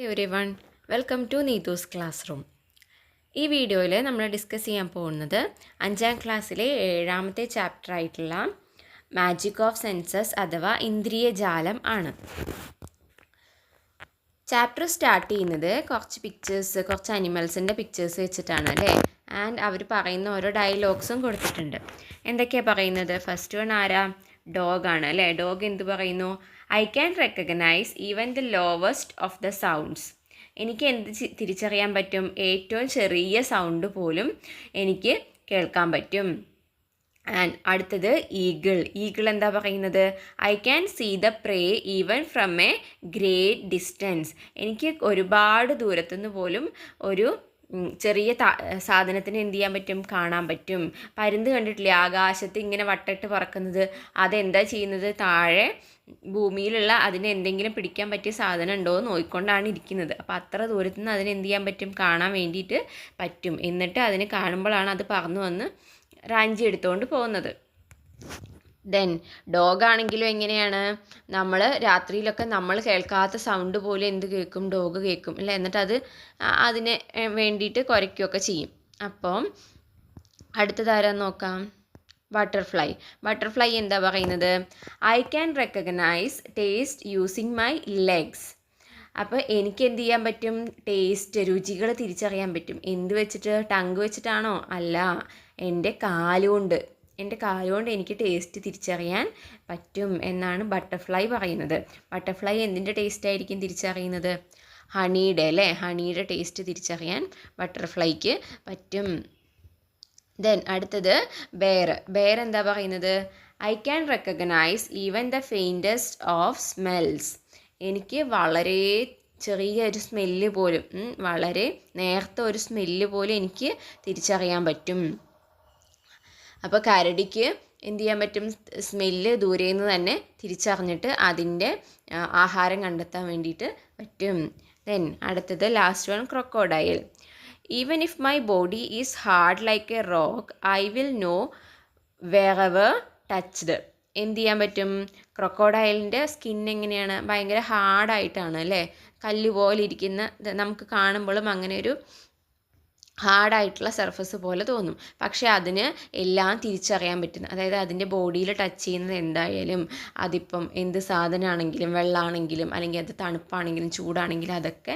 Everyone, welcome to Neethu's classroom. ഈ വീഡിയോയിൽ നമ്മൾ ഡിസ്കസ് ചെയ്യാൻ പോകുന്നത് 5ാം ക്ലാസ്സിലെ 7ാമത്തെ ചാപ്റ്റർ ആയിട്ടുള്ള മാജിക് ഓഫ് സെൻസസ് അഥവാ ഇന്ദ്രിയജാലം ആണ്. ചാപ്റ്റർ സ്റ്റാർട്ട് ചെയ്യുന്നത് കുറച്ച് അനിമൽസിൻ്റെ പിക്ചേഴ്സ് വെച്ചിട്ടാണ് അല്ലേ. ആൻഡ് അവർ പറയുന്ന ഓരോ ഡയലോഗ്സും കൊടുത്തിട്ടുണ്ട്. എന്തൊക്കെയാണ് പറയുന്നത്? ഫസ്റ്റ് വൺ ആരാ? ഡോഗാണ് അല്ലേ. ഡോഗ് എന്ത് പറയുന്നു? I can recognise even the lowest of the sounds. എനിക്ക് എന്ത് തിരിച്ചറിയാൻ പറ്റും? ഏറ്റവും ചെറിയ സൗണ്ട് പോലും എനിക്ക് കേൾക്കാൻ പറ്റും. ആൻഡ് അടുത്തത് ഈഗിൾ എന്താ പറയുന്നത്? I can see the prey even from a great distance. എനിക്ക് ഒരുപാട് ദൂരത്തുനിന്ന് പോലും ഒരു ചെറിയ സാധനത്തിന് എന്ത് ചെയ്യാൻ പറ്റും? കാണാൻ പറ്റും. പരുന്ത് കണ്ടിട്ടില്ലേ ആകാശത്ത് ഇങ്ങനെ വട്ടിട്ട് പറക്കുന്നത്? അതെന്താ ചെയ്യുന്നത്? താഴെ ഭൂമിയിലുള്ള അതിന് എന്തെങ്കിലും പിടിക്കാൻ പറ്റിയ സാധനം ഉണ്ടോ എന്ന് നോക്കിക്കൊണ്ടാണ് ഇരിക്കുന്നത്. അപ്പോൾ അത്ര ദൂരത്തു നിന്ന് അതിന് എന്ത് ചെയ്യാൻ പറ്റും? കാണാൻ വേണ്ടിയിട്ട് പറ്റും. എന്നിട്ട് അതിന് കാണുമ്പോഴാണ് അത് പറന്നു വന്ന് റാഞ്ചി എടുത്തുകൊണ്ട് പോകുന്നത്. ദെൻ ഡോഗാണെങ്കിലും എങ്ങനെയാണ്? നമ്മൾ രാത്രിയിലൊക്കെ നമ്മൾ കേൾക്കാത്ത സൗണ്ട് പോലും എന്ത് കേൾക്കും? ഡോഗ് കേൾക്കും അല്ലേ. എന്നിട്ട് അത് അതിന് വേണ്ടിയിട്ട് കുരയ്ക്കുകയൊക്കെ ചെയ്യും. അപ്പം അടുത്തതാരാന്ന് നോക്കാം. ബട്ടർഫ്ലൈ എന്താ പറയുന്നത്? I can recognise taste using my legs. അപ്പോൾ എനിക്ക് എന്ത് ചെയ്യാൻ പറ്റും? ടേസ്റ്റ്, രുചികൾ തിരിച്ചറിയാൻ പറ്റും. എന്ത് വെച്ചിട്ട്? ടങ്ക് വെച്ചിട്ടാണോ? അല്ല, എൻ്റെ കാലുകൊണ്ട് എനിക്ക് ടേസ്റ്റ് തിരിച്ചറിയാൻ പറ്റും എന്നാണ് ബട്ടർഫ്ലൈ പറയുന്നത്. ബട്ടർഫ്ലൈ എന്തിൻ്റെ ടേസ്റ്റ് ആയിരിക്കും തിരിച്ചറിയുന്നത്? ഹണിയുടെ അല്ലേ. ഹണിയുടെ ടേസ്റ്റ് തിരിച്ചറിയാൻ ബട്ടർഫ്ലൈക്ക് പറ്റും. ദെൻ അടുത്തത് ബെയർ എന്താ പറയുന്നത്? I can recognise even the faintest of smells. എനിക്ക് വളരെ ചെറിയൊരു സ്മെല്ല് പോലും, വളരെ നേർത്ത ഒരു സ്മെല്ല് പോലും എനിക്ക് തിരിച്ചറിയാൻ പറ്റും. അപ്പോൾ കരടിക്ക് എന്ത് ചെയ്യാൻ പറ്റും? സ്മെല്ല് ദൂരെ നിന്ന് തന്നെ തിരിച്ചറിഞ്ഞിട്ട് അതിൻ്റെ ആഹാരം കണ്ടെത്താൻ വേണ്ടിയിട്ട് പറ്റും. ദെൻ അടുത്തത് last one crocodile. Even if my body is hard like a rock I will know wherever touched. എന്ത് ചെയ്യാൻ പറ്റും? ക്രൊക്കോഡൈലിൻ്റെ സ്കിൻ എങ്ങനെയാണ്? ഭയങ്കര ഹാർഡായിട്ടാണ് അല്ലേ. കല്ല് പോലെ ഇരിക്കുന്ന, നമുക്ക് കാണുമ്പോഴും അങ്ങനെ ഒരു ഹാർഡായിട്ടുള്ള സർഫസ് പോലെ തോന്നും. പക്ഷേ അതിന് എല്ലാം തിരിച്ചറിയാൻ പറ്റുന്നു. അതായത് അതിൻ്റെ ബോഡിയിൽ ടച്ച് ചെയ്യുന്നത് എന്തായാലും, അതിപ്പം എന്ത് സാധനമാണെങ്കിലും, വെള്ളമാണെങ്കിലും, അല്ലെങ്കിൽ അത് തണുപ്പാണെങ്കിലും ചൂടാണെങ്കിലും, അതൊക്കെ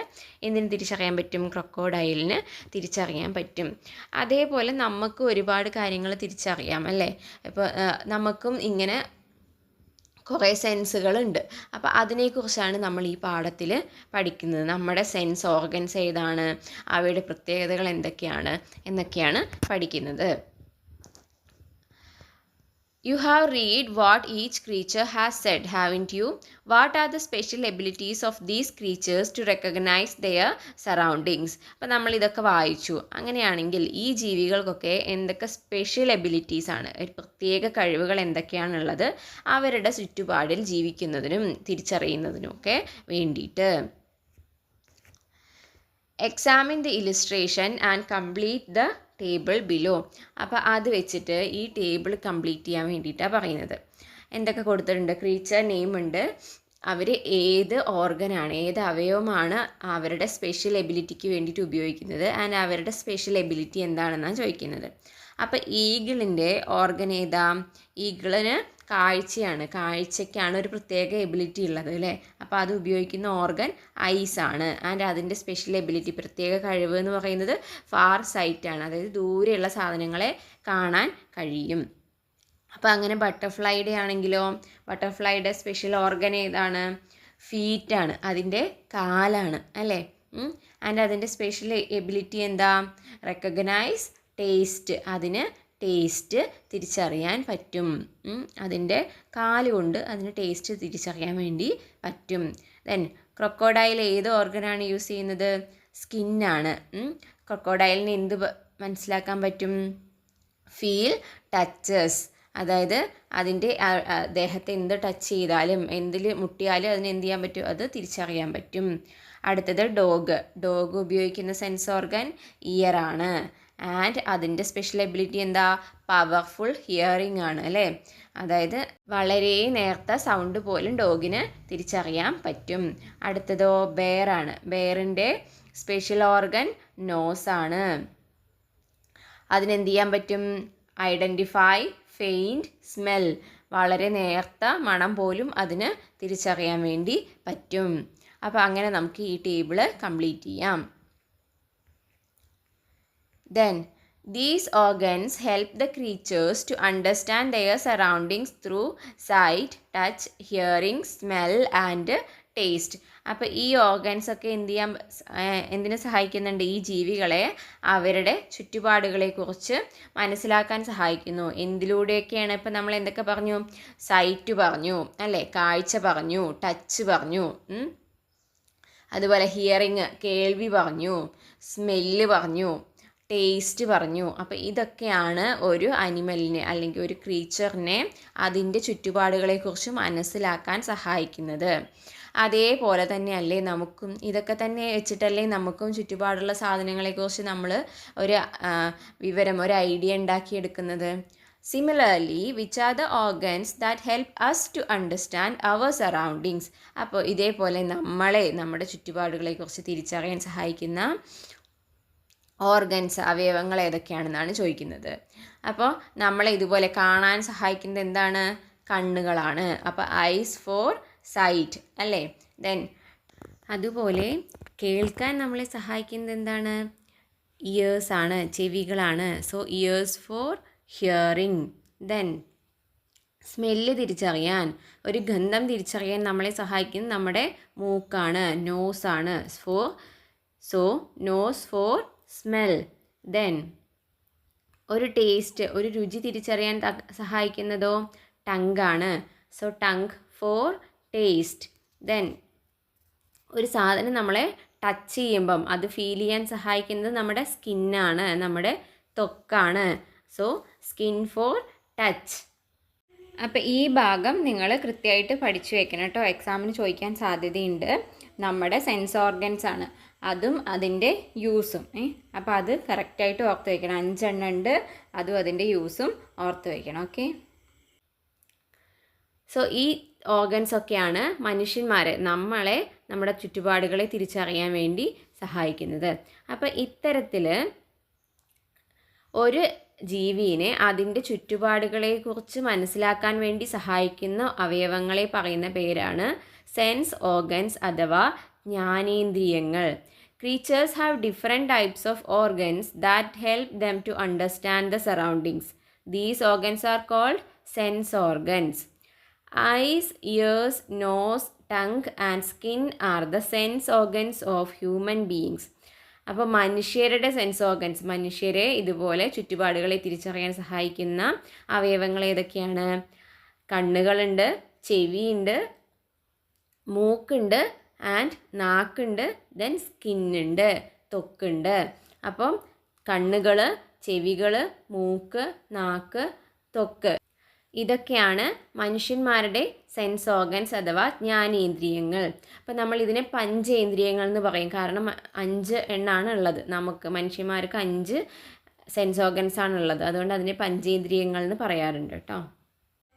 എന്തിന് തിരിച്ചറിയാൻ പറ്റും? ക്രൊക്കോഡൈലിന് തിരിച്ചറിയാൻ പറ്റും. അതേപോലെ നമുക്ക് ഒരുപാട് കാര്യങ്ങൾ തിരിച്ചറിയാം അല്ലേ. ഇപ്പോൾ നമുക്കും ഇങ്ങനെ കുറേ സെൻസുകളുണ്ട്. അപ്പോൾ അതിനെക്കുറിച്ചാണ് നമ്മൾ ഈ പാഠത്തിൽ പഠിക്കുന്നത്. നമ്മുടെ സെൻസ് ഓർഗൻസ് ഏതാണ്, അവയുടെ പ്രത്യേകതകൾ എന്തൊക്കെയാണ് എന്നൊക്കെയാണ് പഠിക്കുന്നത്. You have read what each creature has said, haven't you? What are the special abilities of these creatures to recognize their surroundings? അപ്പോൾ നമ്മൾ ഇതൊക്കെ വായിച്ചു. അങ്ങനെയാണെങ്കിൽ ഈ ജീവികൾക്കൊക്കെ എന്തൊക്കെ സ്പെഷ്യൽ എബിലിറ്റീസ് ആണ്, പ്രത്യേക കഴിവുകൾ എന്തൊക്കെയാണുള്ളത് അവരുടെ ചുറ്റുപാടിൽ ജീവിക്കുന്നതിനും തിരിച്ചറിയുന്നതിനും ഒക്കെ വേണ്ടിയിട്ട്. Examine the illustration and complete the table below. അപ്പോൾ അത് വെച്ചിട്ട് ഈ ടേബിൾ കംപ്ലീറ്റ് ചെയ്യാൻ വേണ്ടിയിട്ടാണ് പറയുന്നത്. എന്തൊക്കെ കൊടുത്തിട്ടുണ്ട്? ക്രീച്ചർ നെയിം ഉണ്ട്, അവർ ഏത് ഓർഗനാണ്, ഏത് അവയവമാണ് അവരുടെ സ്പെഷ്യൽ എബിലിറ്റിക്ക് വേണ്ടിയിട്ട് ഉപയോഗിക്കുന്നത്, ആൻഡ് അവരുടെ സ്പെഷ്യൽ എബിലിറ്റി എന്താണെന്നാണ് ചോദിക്കുന്നത്. അപ്പോൾ ഈഗിളിൻ്റെ ഓർഗൻ ഏതാ? ഈഗിളിന് കാഴ്ചയ്ക്കാണ് ഒരു പ്രത്യേക എബിലിറ്റി ഉള്ളത് അല്ലേ. അപ്പോൾ അത് ഉപയോഗിക്കുന്ന ഓർഗൻ ഐസ് ആണ്. ആൻഡ് അതിൻ്റെ സ്പെഷ്യൽ എബിലിറ്റി, പ്രത്യേക കഴിവ് എന്ന് പറയുന്നത് ഫാർ സൈറ്റ് ആണ്. അതായത് ദൂരെയുള്ള സാധനങ്ങളെ കാണാൻ കഴിയും. അപ്പോൾ അങ്ങനെ ബട്ടർഫ്ലൈയുടെ ആണെങ്കിലോ, ബട്ടർഫ്ലൈയുടെ സ്പെഷ്യൽ ഓർഗൻ ഏതാണ്? ഫീറ്റാണ്, അതിൻ്റെ കാലാണ് അല്ലേ. ആൻഡ് അതിൻ്റെ സ്പെഷ്യൽ എബിലിറ്റി എന്താ? റെക്കഗ്നൈസ് ടേസ്റ്റ്, അതിന് ടേസ്റ്റ് തിരിച്ചറിയാൻ പറ്റും. അതിൻ്റെ കാലുകൊണ്ട് അതിന് ടേസ്റ്റ് തിരിച്ചറിയാൻ വേണ്ടി പറ്റും. ദെൻ ക്രൊക്കോഡൈൽ ഏത് ഓർഗനാണ് യൂസ് ചെയ്യുന്നത്? സ്കിന്നാണ്. ക്രൊക്കോഡൈലിന് എന്ത് മനസ്സിലാക്കാൻ പറ്റും? ഫീൽ ടച്ചസ്, അതായത് അതിൻ്റെ ദേഹത്തെ എന്ത് ടച്ച് ചെയ്താലും, എന്തിൽ മുട്ടിയാലും അതിന് എന്ത് ചെയ്യാൻ പറ്റും? അത് തിരിച്ചറിയാൻ പറ്റും. അടുത്തത് ഡോഗ് ഉപയോഗിക്കുന്ന സെൻസ് ഓർഗൻ ഇയറാണ്. ആൻഡ് അതിൻ്റെ സ്പെഷ്യൽ എബിലിറ്റി എന്താ? പവർഫുൾ ഹിയറിംഗ് ആണ് അല്ലേ. അതായത് വളരെ നേർത്ത സൗണ്ട് പോലും ഡോഗിന് തിരിച്ചറിയാൻ പറ്റും. അടുത്തതോ ബെയറാണ്. ബെയറിൻ്റെ സ്പെഷ്യൽ ഓർഗൻ നോസാണ്. അതിനെന്ത് ചെയ്യാൻ പറ്റും? Identify faint smell. വളരെ നേർത്ത മണം പോലും അതിന് തിരിച്ചറിയാൻ വേണ്ടി പറ്റും. അപ്പോൾ അങ്ങനെ നമുക്ക് ഈ ടേബിള് കംപ്ലീറ്റ് ചെയ്യാം. Then these organs help the creatures to understand their surroundings through sight, touch, hearing, smell and taste. അപ്പോൾ ഈ ഓർഗൻസ് ഒക്കെ എന്തിനെ സഹായിക്കുന്നുണ്ട്? ഈ ജീവികളെ അവരുടെ ചുറ്റുപാടുകളെക്കുറിച്ച് മനസ്സിലാക്കാൻ സഹായിക്കുന്നു. എന്തിലൂടെയൊക്കെയാണ്? ഇപ്പം നമ്മൾ എന്തൊക്കെ പറഞ്ഞു? സൈറ്റ് പറഞ്ഞു അല്ലേ, കാഴ്ച പറഞ്ഞു, ടച്ച് പറഞ്ഞു, അതുപോലെ ഹിയറിങ് കേൾവി പറഞ്ഞു, സ്മെല്ല് പറഞ്ഞു, ടേസ്റ്റ് പറഞ്ഞു. അപ്പോൾ ഇതൊക്കെയാണ് ഒരു അനിമലിനെ അല്ലെങ്കിൽ ഒരു ക്രീച്ചറിനെ അതിൻ്റെ ചുറ്റുപാടുകളെക്കുറിച്ച് മനസ്സിലാക്കാൻ സഹായിക്കുന്നത്. അതേപോലെ തന്നെയല്ലേ നമുക്കും? ഇതൊക്കെ തന്നെ വെച്ചിട്ടല്ലേ നമുക്കും ചുറ്റുപാടുള്ള സാധനങ്ങളെക്കുറിച്ച് നമ്മൾ ഒരു വിവരം, ഒരു ഐഡിയ ഉണ്ടാക്കിയെടുക്കുന്നത്. Similarly which are the organs that help us to understand our surroundings. അപ്പോൾ ഇതേപോലെ നമ്മുടെ ചുറ്റുപാടുകളെക്കുറിച്ച് തിരിച്ചറിയാൻ സഹായിക്കുന്ന ഓർഗൻസ്, അവയവങ്ങൾ ഏതൊക്കെയാണെന്നാണ് ചോദിക്കുന്നത്. അപ്പോൾ നമ്മളെ ഇതുപോലെ കാണാൻ സഹായിക്കുന്നത് എന്താണ്? കണ്ണുകളാണ്. അപ്പോൾ ഐസ് ഫോർ സൈറ്റ് അല്ലേ. ദെൻ അതുപോലെ കേൾക്കാൻ നമ്മളെ സഹായിക്കുന്നത് എന്താണ്? ഇയേഴ്സ് ആണ്, ചെവികളാണ്. So ears for hearing. Then smell തിരിച്ചറിയാൻ, ഒരു ഗന്ധം തിരിച്ചറിയാൻ നമ്മളെ സഹായിക്കുന്നത് നമ്മുടെ മൂക്കാണ്, നോസാണ്. So nose for smell. Then ഒരു ടേസ്റ്റ്, ഒരു രുചി തിരിച്ചറിയാൻ സഹായിക്കുന്നതോ ടങ്കാണ്. So tongue for taste. Then ഒരു സാധനം നമ്മളെ ടച്ച് ചെയ്യുമ്പം അത് ഫീൽ ചെയ്യാൻ സഹായിക്കുന്നത് നമ്മുടെ സ്കിന്നാണ്, നമ്മുടെ ത്വക്കാണ്. So skin for touch. അപ്പോൾ ഈ ഭാഗം നിങ്ങൾ കൃത്യമായിട്ട് പഠിച്ചു വെക്കണം കേട്ടോ. എക്സാമിന് ചോദിക്കാൻ സാധ്യതയുണ്ട്. നമ്മുടെ സെൻസ് ഓർഗൻസ് ആണ്, അതും അതിൻ്റെ യൂസും. അപ്പോൾ അത് കറക്റ്റായിട്ട് ഓർത്ത് വയ്ക്കണം. 5 എണ്ണം ഉണ്ട്, അതും അതിൻ്റെ യൂസും ഓർത്ത് വയ്ക്കണം. ഓക്കെ. സോ ഈ ഓർഗൻസ് ഒക്കെയാണ് മനുഷ്യന്മാരെ, നമ്മളെ, നമ്മുടെ ചുറ്റുപാടുകളെ തിരിച്ചറിയാൻ വേണ്ടി സഹായിക്കുന്നത്. അപ്പോൾ ഇത്തരത്തിൽ ഒരു ജീവിയെ അതിൻ്റെ ചുറ്റുപാടുകളെക്കുറിച്ച് മനസ്സിലാക്കാൻ വേണ്ടി സഹായിക്കുന്ന അവയവങ്ങളെ പറയുന്ന പേരാണ് സെൻസ് ഓർഗൻസ് അഥവാ ജ്ഞാനേന്ദ്രിയങ്ങൾ. Creatures have different types of organs that help them to understand the surroundings. These organs are called sense organs. Eyes, ears, nose, tongue and skin are the sense organs of human beings. അപ്പോൾ മനുഷ്യരുടെ sense organs, മനുഷ്യരെ ഇതുപോലെ ചുറ്റുപാടുകളെ തിരിച്ചറിയാൻ സഹായിക്കുന്ന അവയവങ്ങൾ ഏതൊക്കെയാണ്? കണ്ണുകളുണ്ട്, ചെവിയുണ്ട്, മൂക്കുണ്ട് and നാക്കുണ്ട്, then സ്കിന്നുണ്ട്, ത്വക്കുണ്ട്. അപ്പം കണ്ണുകൾ, ചെവികൾ, മൂക്ക്, നാക്ക്, ത്വക്ക്, ഇതൊക്കെയാണ് മനുഷ്യന്മാരുടെ സെൻസ് ഓർഗൻസ് അഥവാ ജ്ഞാനേന്ദ്രിയങ്ങൾ. അപ്പോൾ നമ്മൾ ഇതിനെ പഞ്ചേന്ദ്രിയങ്ങൾ എന്ന് പറയും. കാരണം 5 എണ്ണമാണ് ഉള്ളത്. നമുക്ക് മനുഷ്യന്മാർക്ക് 5 സെൻസ് ഓർഗൻസ് ആണുള്ളത്. അതുകൊണ്ട് അതിനെ പഞ്ചേന്ദ്രിയങ്ങൾ എന്ന് പറയാറുണ്ട് കേട്ടോ.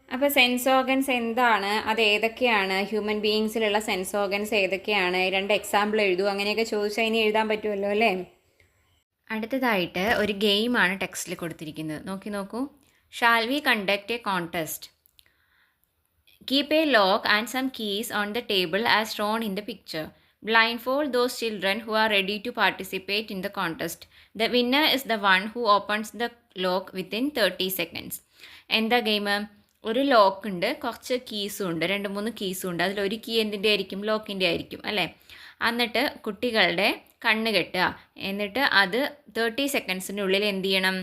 അപ്പോൾ സെൻസ് ഓർഗൻസ് എന്താണ്, അത് ഏതൊക്കെയാണ്, ഹ്യൂമൻ ബീയിങ്സിലുള്ള സെൻസ് ഓർഗൻസ് ഏതൊക്കെയാണ്, 2 എക്സാമ്പിൾ എഴുതൂ, അങ്ങനെയൊക്കെ ചോദിച്ചാൽ ഇനി എഴുതാൻ പറ്റുമല്ലോ അല്ലേ. അടുത്തതായിട്ട് ഒരു ഗെയിമാണ് ടെക്സ്റ്റിൽ കൊടുത്തിരിക്കുന്നത്. നോക്കൂ. Shall we conduct a contest? Keep a lock and some keys on the table as shown in the picture. Blindfold those children who are ready to participate in the contest. The winner is the one who opens the lock within 30 seconds. എന്താ game? ഒരു lock ഉണ്ട്, കുറച്ച് കീസും ഉണ്ട്, 2-3 കീസും ഉണ്ട്. അതിലൊരു key എന്തിൻ്റെ ആയിരിക്കും? ലോക്കിൻ്റെ ആയിരിക്കും അല്ലേ. എന്നിട്ട് കുട്ടികളുടെ കണ്ണ് കെട്ടുക. എന്നിട്ട് അത് 30 സെക്കൻഡ്സിനുള്ളിൽ എന്ത് ചെയ്യണം?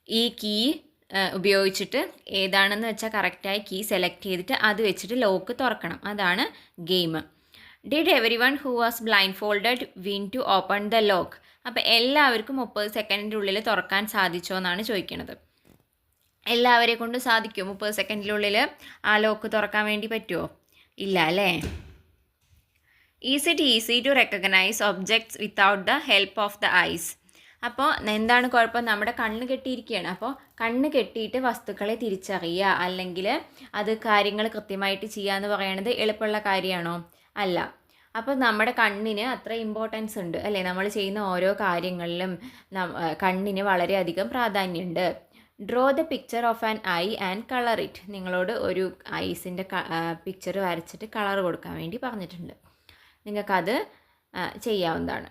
ഈ കീ ഉപയോഗിച്ചിട്ട് ഏതാണെന്ന് വെച്ചാൽ കറക്റ്റായി കീ സെലക്ട് ചെയ്തിട്ട് അത് വെച്ചിട്ട് ലോക്ക് തുറക്കണം. അതാണ് game. Did every one who was blindfolded win to open the lock? അപ്പോൾ എല്ലാവർക്കും 30 സെക്കൻഡിൻ്റെ ഉള്ളിൽ തുറക്കാൻ സാധിച്ചോ എന്നാണ് ചോദിക്കുന്നത്. എല്ലാവരെ കൊണ്ട് സാധിക്കുമോ 30 സെക്കൻഡിനുള്ളിൽ ആ ലോക്ക് തുറക്കാൻ വേണ്ടി പറ്റുമോ? ഇല്ല അല്ലേ. Is it easy to recognise objects without the help of the eyes? അപ്പോൾ എന്താണ് കുഴപ്പം? നമ്മുടെ കണ്ണ് കെട്ടിയിരിക്കുകയാണ്. അപ്പോൾ കണ്ണ് കെട്ടിയിട്ട് വസ്തുക്കളെ തിരിച്ചറിയുക അല്ലെങ്കിൽ അത് കാര്യങ്ങൾ കൃത്യമായിട്ട് ചെയ്യുക എന്ന് പറയുന്നത് എളുപ്പമുള്ള കാര്യമാണോ? അല്ല. അപ്പോൾ നമ്മുടെ കണ്ണിന് അത്ര ഇമ്പോർട്ടൻസ് ഉണ്ട് അല്ലേ? നമ്മൾ ചെയ്യുന്ന ഓരോ കാര്യങ്ങളിലും കണ്ണിന് വളരെയധികം പ്രാധാന്യമുണ്ട്. Draw the picture of an I and colour it. നിങ്ങളോട് ഒരു ഐസിൻ്റെ പിക്ചർ വരച്ചിട്ട് കളർ കൊടുക്കാൻ വേണ്ടി പറഞ്ഞിട്ടുണ്ട്. നിങ്ങൾക്കത് ചെയ്യാവുന്നതാണ്.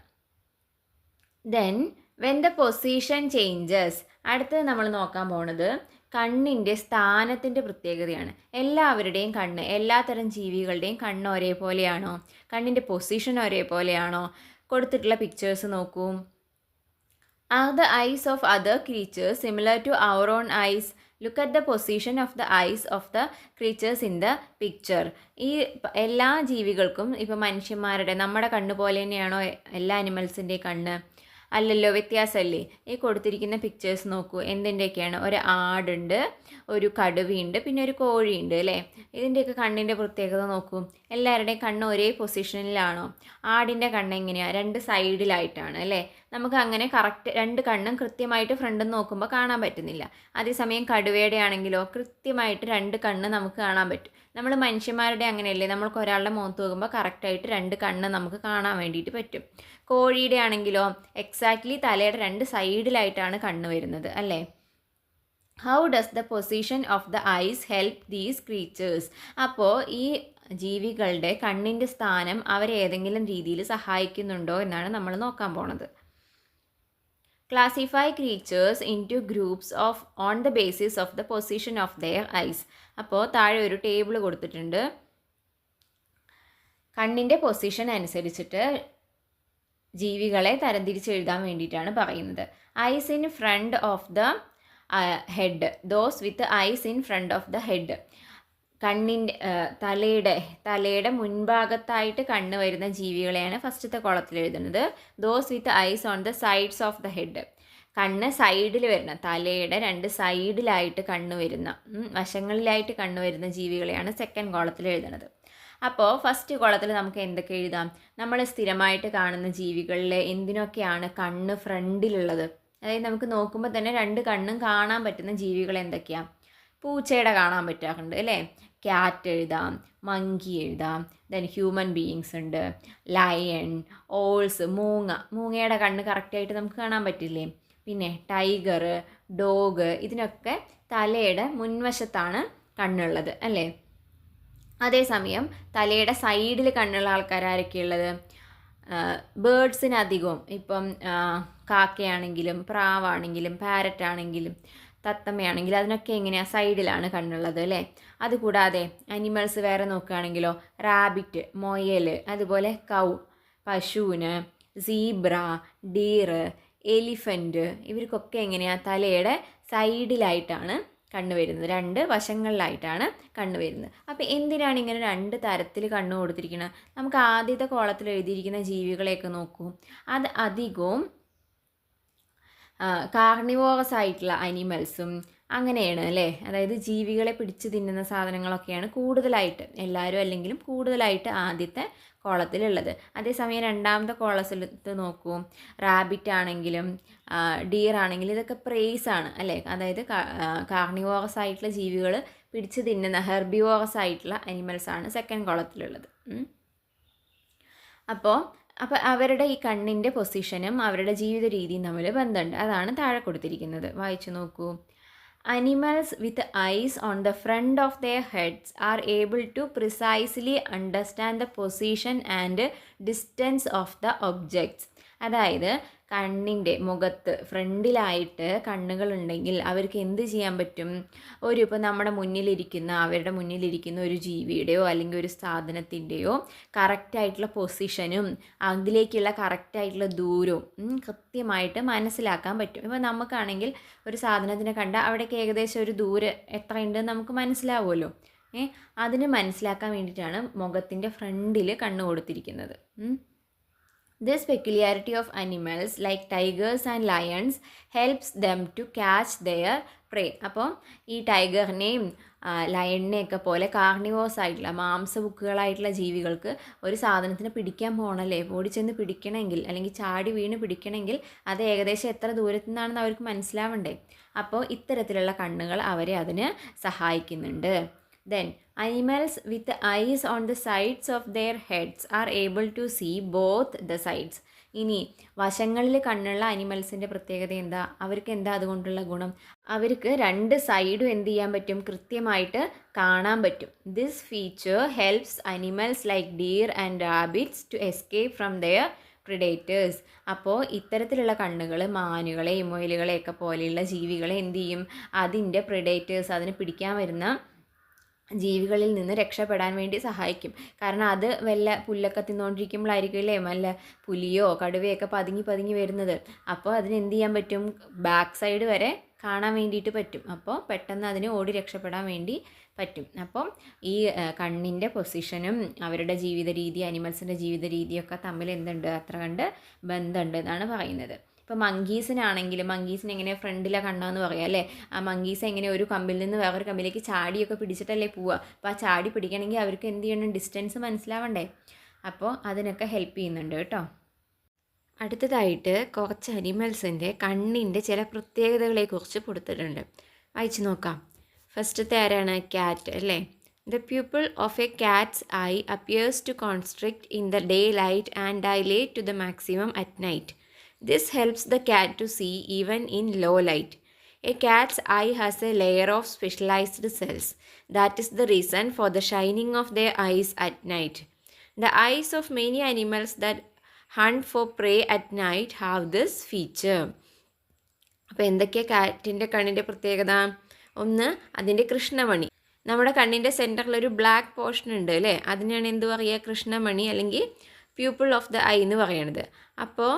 Then when the position changes. അടുത്തത് നമ്മൾ നോക്കാൻ പോണത് കണ്ണിൻ്റെ സ്ഥാനത്തിൻ്റെ പ്രത്യേകതയാണ്. എല്ലാവരുടെയും കണ്ണ്, എല്ലാത്തരം ജീവികളുടെയും കണ്ണ് ഒരേപോലെയാണോ? കണ്ണിൻ്റെ പൊസിഷൻ ഒരേപോലെയാണോ? കൊടുത്തിട്ടുള്ള പിക്ചേഴ്സ് നോക്കൂ. Are the eyes of other creatures similar to our own eyes? Look at the position of the eyes of the creatures in the picture. ഈ എല്ലാ ജീവികൾക്കും ഇപ്പോൾ മനുഷ്യന്മാരുടെ നമ്മുടെ കണ്ണ് പോലെ തന്നെയാണോ എല്ലാ അനിമൽസിൻ്റെയും കണ്ണ്? അല്ലല്ലോ, വ്യത്യാസമല്ലേ. ഈ കൊടുത്തിരിക്കുന്ന പിക്ചേഴ്സ് നോക്കൂ. എന്തിൻ്റെയൊക്കെയാണ്? ഒരു ആടുണ്ട്, ഒരു കടുവയുണ്ട്, പിന്നെ ഒരു കോഴിയുണ്ട് അല്ലേ? ഇതിൻ്റെയൊക്കെ കണ്ണിൻ്റെ പ്രത്യേകത നോക്കൂ. എല്ലാവരുടെയും കണ്ണ് ഒരേ പൊസിഷനിലാണോ? ആടിൻ്റെ കണ്ണ് എങ്ങനെയാണ്? രണ്ട് സൈഡിലായിട്ടാണ് അല്ലേ? നമുക്ക് അങ്ങനെ കറക്റ്റ് രണ്ട് കണ്ണും കൃത്യമായിട്ട് ഫ്രണ്ടിൽ നിന്ന് നോക്കുമ്പോൾ കാണാൻ പറ്റുന്നില്ല. അതേസമയം കടുവയുടെ ആണെങ്കിലോ കൃത്യമായിട്ട് രണ്ട് കണ്ണ് നമുക്ക് കാണാൻ പറ്റും. നമ്മൾ മനുഷ്യന്മാരുടെ അങ്ങനെയല്ലേ? നമ്മൾക്ക് ഒരാളുടെ മുഖത്ത് നോക്കുമ്പോൾ കറക്റ്റായിട്ട് രണ്ട് കണ്ണ് നമുക്ക് കാണാൻ വേണ്ടിയിട്ട് പറ്റും. കോഴിയുടെ ആണെങ്കിലോ എക്സാക്ട്ലി തലയുടെ രണ്ട് സൈഡിലായിട്ടാണ് കണ്ണ് വരുന്നത് അല്ലേ? How does the position of the eyes help these creatures? അപ്പോൾ ഈ ജീവികളുടെ കണ്ണിൻ്റെ സ്ഥാനം അവരെ ഏതെങ്കിലും രീതിയിൽ സഹായിക്കുന്നുണ്ടോ എന്നാണ് നമ്മൾ നോക്കാൻ പോണത്. Classify creatures into groups of on the basis of the position of their eyes. അപ്പോൾ താഴെ ഒരു ടേബിൾ കൊടുത്തിട്ടുണ്ട്. കണ്ണിൻ്റെ പൊസിഷൻ അനുസരിച്ചിട്ട് ജീവികളെ തരംതിരിച്ച് എഴുതാൻ വേണ്ടിയിട്ടാണ് പറയുന്നത്. Eyes in front of the head. Those with eyes in front of the head. കണ്ണിൻ്റെ തലയുടെ മുൻഭാഗത്തായിട്ട് കണ്ണ് വരുന്ന ജീവികളെയാണ് ഫസ്റ്റത്തെ കോളത്തിൽ എഴുതുന്നത്. Those with eyes on the sides of the head. കണ്ണ് സൈഡിൽ വരുന്ന, തലയുടെ രണ്ട് സൈഡിലായിട്ട് കണ്ണ് വരുന്ന, വശങ്ങളിലായിട്ട് കണ്ണ് വരുന്ന ജീവികളെയാണ് സെക്കൻഡ് കോളത്തിൽ എഴുതുന്നത്. അപ്പോൾ ഫസ്റ്റ് കോളത്തിൽ നമുക്ക് എന്തൊക്കെ എഴുതാം? നമ്മൾ സ്ഥിരമായിട്ട് കാണുന്ന ജീവികളിൽ എന്തിനൊക്കെയാണ് കണ്ണ് ഫ്രണ്ടിലുള്ളത്? അതായത് നമുക്ക് നോക്കുമ്പോൾ തന്നെ രണ്ട് കണ്ണും കാണാൻ പറ്റുന്ന ജീവികൾ എന്തൊക്കെയാണ്? പൂച്ചയുടെ കാണാൻ പറ്റാറുണ്ട് അല്ലേ? ക്യാറ്റ് എഴുതാം, മങ്കി എഴുതാം. ദെൻ ഹ്യൂമൻ ബീയിങ്സ് ഉണ്ട്, ലയൺ, ഓൾസ്, മൂങ്ങയുടെ കണ്ണ് കറക്റ്റായിട്ട് നമുക്ക് കാണാൻ പറ്റില്ലേ? പിന്നെ ടൈഗർ, ഡോഗ്, ഇതിനൊക്കെ തലയുടെ മുൻവശത്താണ് കണ്ണുള്ളത് അല്ലേ? അതേസമയം തലയുടെ സൈഡിൽ കണ്ണുള്ള ആൾക്കാർ ആരൊക്കെയുള്ളത്? ബേർഡ്സിന് അധികവും ഇപ്പം കാക്കയാണെങ്കിലും പ്രാവാണെങ്കിലും പാരറ്റാണെങ്കിലും തത്തമ്മയാണെങ്കിലും അതിനൊക്കെ എങ്ങനെയാണ്? സൈഡിലാണ് കണ്ണുള്ളത് അല്ലേ? അതുകൂടാതെ അനിമൽസ് വേറെ നോക്കുകയാണെങ്കിലോ റാബിറ്റ്, മുയൽ, അതുപോലെ കൗ, പശുവിന്, സീബ്ര, ഡീർ, എലിഫൻറ്റ്, ഇവർക്കൊക്കെ എങ്ങനെയാണ്? തലയുടെ സൈഡിലായിട്ടാണ് കണ്ണ് വരുന്നത്, രണ്ട് വശങ്ങളിലായിട്ടാണ് കണ്ണ് വരുന്നത്. അപ്പോൾ എന്തിനാണ് ഇങ്ങനെ രണ്ട് തരത്തിൽ കണ്ണ് കൊടുത്തിരിക്കുന്നത്? നമുക്ക് ആദ്യത്തെ കോളത്തിൽ എഴുതിയിരിക്കുന്ന ജീവികളെയൊക്കെ നോക്കൂ. അത് അധികവും കാർണിവോറസ് ആയിട്ടുള്ള അനിമൽസും അങ്ങനെയാണ് അല്ലേ? അതായത് ജീവികളെ പിടിച്ച് തിന്നുന്ന സാധനങ്ങളൊക്കെയാണ് കൂടുതലായിട്ട്, എല്ലാവരും അല്ലെങ്കിലും കൂടുതലായിട്ട് ആദ്യത്തെ കോളത്തിലുള്ളത്. അതേസമയം രണ്ടാമത്തെ കോളത്തിലെടുത്ത് നോക്കൂ. റാബിറ്റ് ആണെങ്കിലും ഡീർ ആണെങ്കിലും ഇതൊക്കെ പ്രേസ് ആണ് അല്ലേ? അതായത് കാർണിവോറസ് ആയിട്ടുള്ള ജീവികൾ പിടിച്ച് തിന്നുന്ന ഹെർബിവോറസ് ആയിട്ടുള്ള അനിമൽസാണ് സെക്കൻഡ് കോളത്തിലുള്ളത്. അപ്പോൾ അവരുടെ ഈ കണ്ണിൻ്റെ പൊസിഷനും അവരുടെ ജീവിത രീതിയും തമ്മിൽ ബന്ധമുണ്ട്. അതാണ് താഴെ കൊടുത്തിരിക്കുന്നത്. വായിച്ചു നോക്കൂ. Animals with eyes on the front of their heads are able to precisely understand the position and distance of the objects. അതായത് കണ്ണിൻ്റെ മുഖത്ത് ഫ്രണ്ടിലായിട്ട് കണ്ണുകളുണ്ടെങ്കിൽ അവർക്ക് എന്ത് ചെയ്യാൻ പറ്റും? ഇപ്പോൾ നമ്മുടെ അവരുടെ മുന്നിലിരിക്കുന്ന ഒരു ജീവിയുടെയോ അല്ലെങ്കിൽ ഒരു സാധനത്തിൻ്റെയോ കറക്റ്റായിട്ടുള്ള പൊസിഷനും അതിലേക്കുള്ള കറക്റ്റായിട്ടുള്ള ദൂരവും കൃത്യമായിട്ട് മനസ്സിലാക്കാൻ പറ്റും. ഇപ്പോൾ നമുക്കാണെങ്കിൽ ഒരു സാധനത്തിനെ കണ്ടാൽ അവിടേക്ക് ഏകദേശം ഒരു ദൂരം എത്രയുണ്ടെന്ന് നമുക്ക് മനസ്സിലാവുമല്ലോ. അതിന് മനസ്സിലാക്കാൻ വേണ്ടിയിട്ടാണ് മുഖത്തിൻ്റെ ഫ്രണ്ടിൽ കണ്ണ് കൊടുത്തിരിക്കുന്നത്. This peculiarity of animals like tigers and lions helps them to catch their prey. അപ്പോൾ ഈ ടൈഗറിനെയും ലയണിനെയൊക്കെ പോലെ കാർണിവോസ് ആയിട്ടുള്ള മാംസബുക്കുകളായിട്ടുള്ള ജീവികൾക്ക് ഒരു സാധനത്തിന് പിടിക്കാൻ പോകണമല്ലേ, ഓടിച്ചെന്ന് പിടിക്കണമെങ്കിൽ അല്ലെങ്കിൽ ചാടി വീണ് പിടിക്കണമെങ്കിൽ അത് ഏകദേശം എത്ര ദൂരത്തു നിന്നാണെന്ന് അവർക്ക് മനസ്സിലാവണ്ടേ. അപ്പോൾ ഇത്തരത്തിലുള്ള കണ്ണുകൾ അവരെ അതിന് സഹായിക്കുന്നുണ്ട്. Then animals with eyes on the sides of their heads are able to see both the sides. ഇനി വശങ്ങളിൽ കണ്ണുള്ള അനിമൽസിൻ്റെ പ്രത്യേകത എന്താ, അവർക്ക് എന്താ അതുകൊണ്ടുള്ള ഗുണം, അവർക്ക് രണ്ട് സൈഡും എന്ത് ചെയ്യാൻ പറ്റും, കൃത്യമായിട്ട് കാണാൻ പറ്റും. This feature helps animals like deer and rabbits to escape from their predators. അപ്പോൾ ഇത്തരത്തിലുള്ള കണ്ണുകൾ മാനുകളെയും മുയലുകളെയൊക്കെ പോലെയുള്ള ജീവികളെ എന്ത് ചെയ്യും, അതിൻ്റെ പ്രിഡേറ്റേഴ്സ്, അതിന് പിടിക്കാൻ വരുന്ന ജീവികളിൽ നിന്ന് രക്ഷപ്പെടാൻ വേണ്ടി സഹായിക്കും. കാരണം അത് വല്ല പുല്ലൊക്കെ തിന്നുകൊണ്ടിരിക്കുമ്പോഴായിരിക്കും അല്ലേ വല്ല പുലിയോ കടുവയൊക്കെ പതുങ്ങി വരുന്നത്. അപ്പോൾ അതിന് എന്ത് ചെയ്യാൻ പറ്റും, ബാക്ക് സൈഡ് വരെ കാണാൻ വേണ്ടിയിട്ട് പറ്റും. അപ്പോൾ പെട്ടെന്ന് അതിന് ഓടി രക്ഷപ്പെടാൻ വേണ്ടി പറ്റും. അപ്പം ഈ കണ്ണിൻ്റെ പൊസിഷനും അവരുടെ ജീവിത രീതി, അനിമൽസിൻ്റെ ജീവിത രീതിയൊക്കെ തമ്മിൽ എന്തുണ്ട്, അത്ര കണ്ട് ബന്ധമുണ്ട് എന്നാണ് പറയുന്നത്. ഇപ്പോൾ മങ്കീസിനാണെങ്കിൽ മങ്കീസിന് എങ്ങനെ ഫ്രണ്ടിലാണ് കണ്ണാന്ന് പറയാം അല്ലേ. ആ മങ്കീസ് എങ്ങനെ ഒരു കമ്പിൽ നിന്ന് വേറൊരു കമ്പിലേക്ക് ചാടിയൊക്കെ പിടിച്ചിട്ടല്ലേ പോവുക. അപ്പോൾ ആ ചാടി പിടിക്കണമെങ്കിൽ അവർക്ക് എന്ത് ചെയ്യണം, ഡിസ്റ്റൻസ് മനസ്സിലാവണ്ടേ. അപ്പോൾ അതിനൊക്കെ ഹെൽപ്പ് ചെയ്യുന്നുണ്ട് കേട്ടോ. അടുത്തതായിട്ട് കുറച്ച് അനിമൽസിൻ്റെ കണ്ണിൻ്റെ ചില പ്രത്യേകതകളെക്കുറിച്ച് കൊടുത്തിട്ടുണ്ട്, വായിച്ചു നോക്കാം. ഫസ്റ്റത്തെ ആരാണ്, ക്യാറ്റ് അല്ലേ. The pupil of a cat's eye appears to constrict in the daylight and dilate to the maximum at night. This helps the cat to see even in low light. A cat's eye has a layer of specialized cells. That is the reason for the shining of their eyes at night. The eyes of many animals that hunt for prey at night have this feature. അപ്പോൾ എന്തൊക്കെയാണ് കാറ്റിൻ്റെ കണ്ണിൻ്റെ പ്രത്യേകത? ഒന്ന്, അതിൻ്റെ കൃഷ്ണമണി. നമ്മുടെ കണ്ണിൻ്റെ സെൻറ്ററിലൊരു ബ്ലാക്ക് പോർഷൻ ഉണ്ട് അല്ലേ, അതിനാണ് എന്ത് പറയുക, കൃഷ്ണമണി അല്ലെങ്കിൽ പ്യൂപ്പിൾ ഓഫ് ദ ഐ എന്ന് പറയുന്നത്. അപ്പോൾ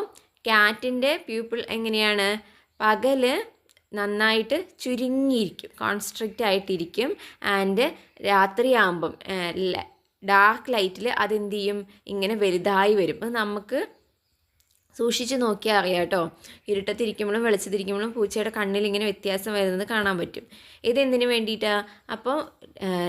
ക്യാറ്റിൻ്റെ പ്യൂപ്പിൾ എങ്ങനെയാണ്, പകൽ നന്നായിട്ട് ചുരുങ്ങിയിരിക്കും, കോൺസ്ട്രിക്റ്റ് ആയിട്ടിരിക്കും. ആൻഡ് രാത്രിയാകുമ്പം ഡാർക്ക് ലൈറ്റിൽ അതെന്ത് ചെയ്യും, ഇങ്ങനെ വലുതായി വരും. അത് നമുക്ക് സൂക്ഷിച്ച് നോക്കിയാൽ അറിയാം കേട്ടോ. ഇരുട്ടത്തിരിക്കുമ്പോഴും വെളിച്ചത്തിരിക്കുമ്പോഴും പൂച്ചയുടെ കണ്ണിൽ ഇങ്ങനെ വ്യത്യാസം വരുന്നത് കാണാൻ പറ്റും. ഇതെന്തിനു വേണ്ടിയിട്ടാണ്, അപ്പോൾ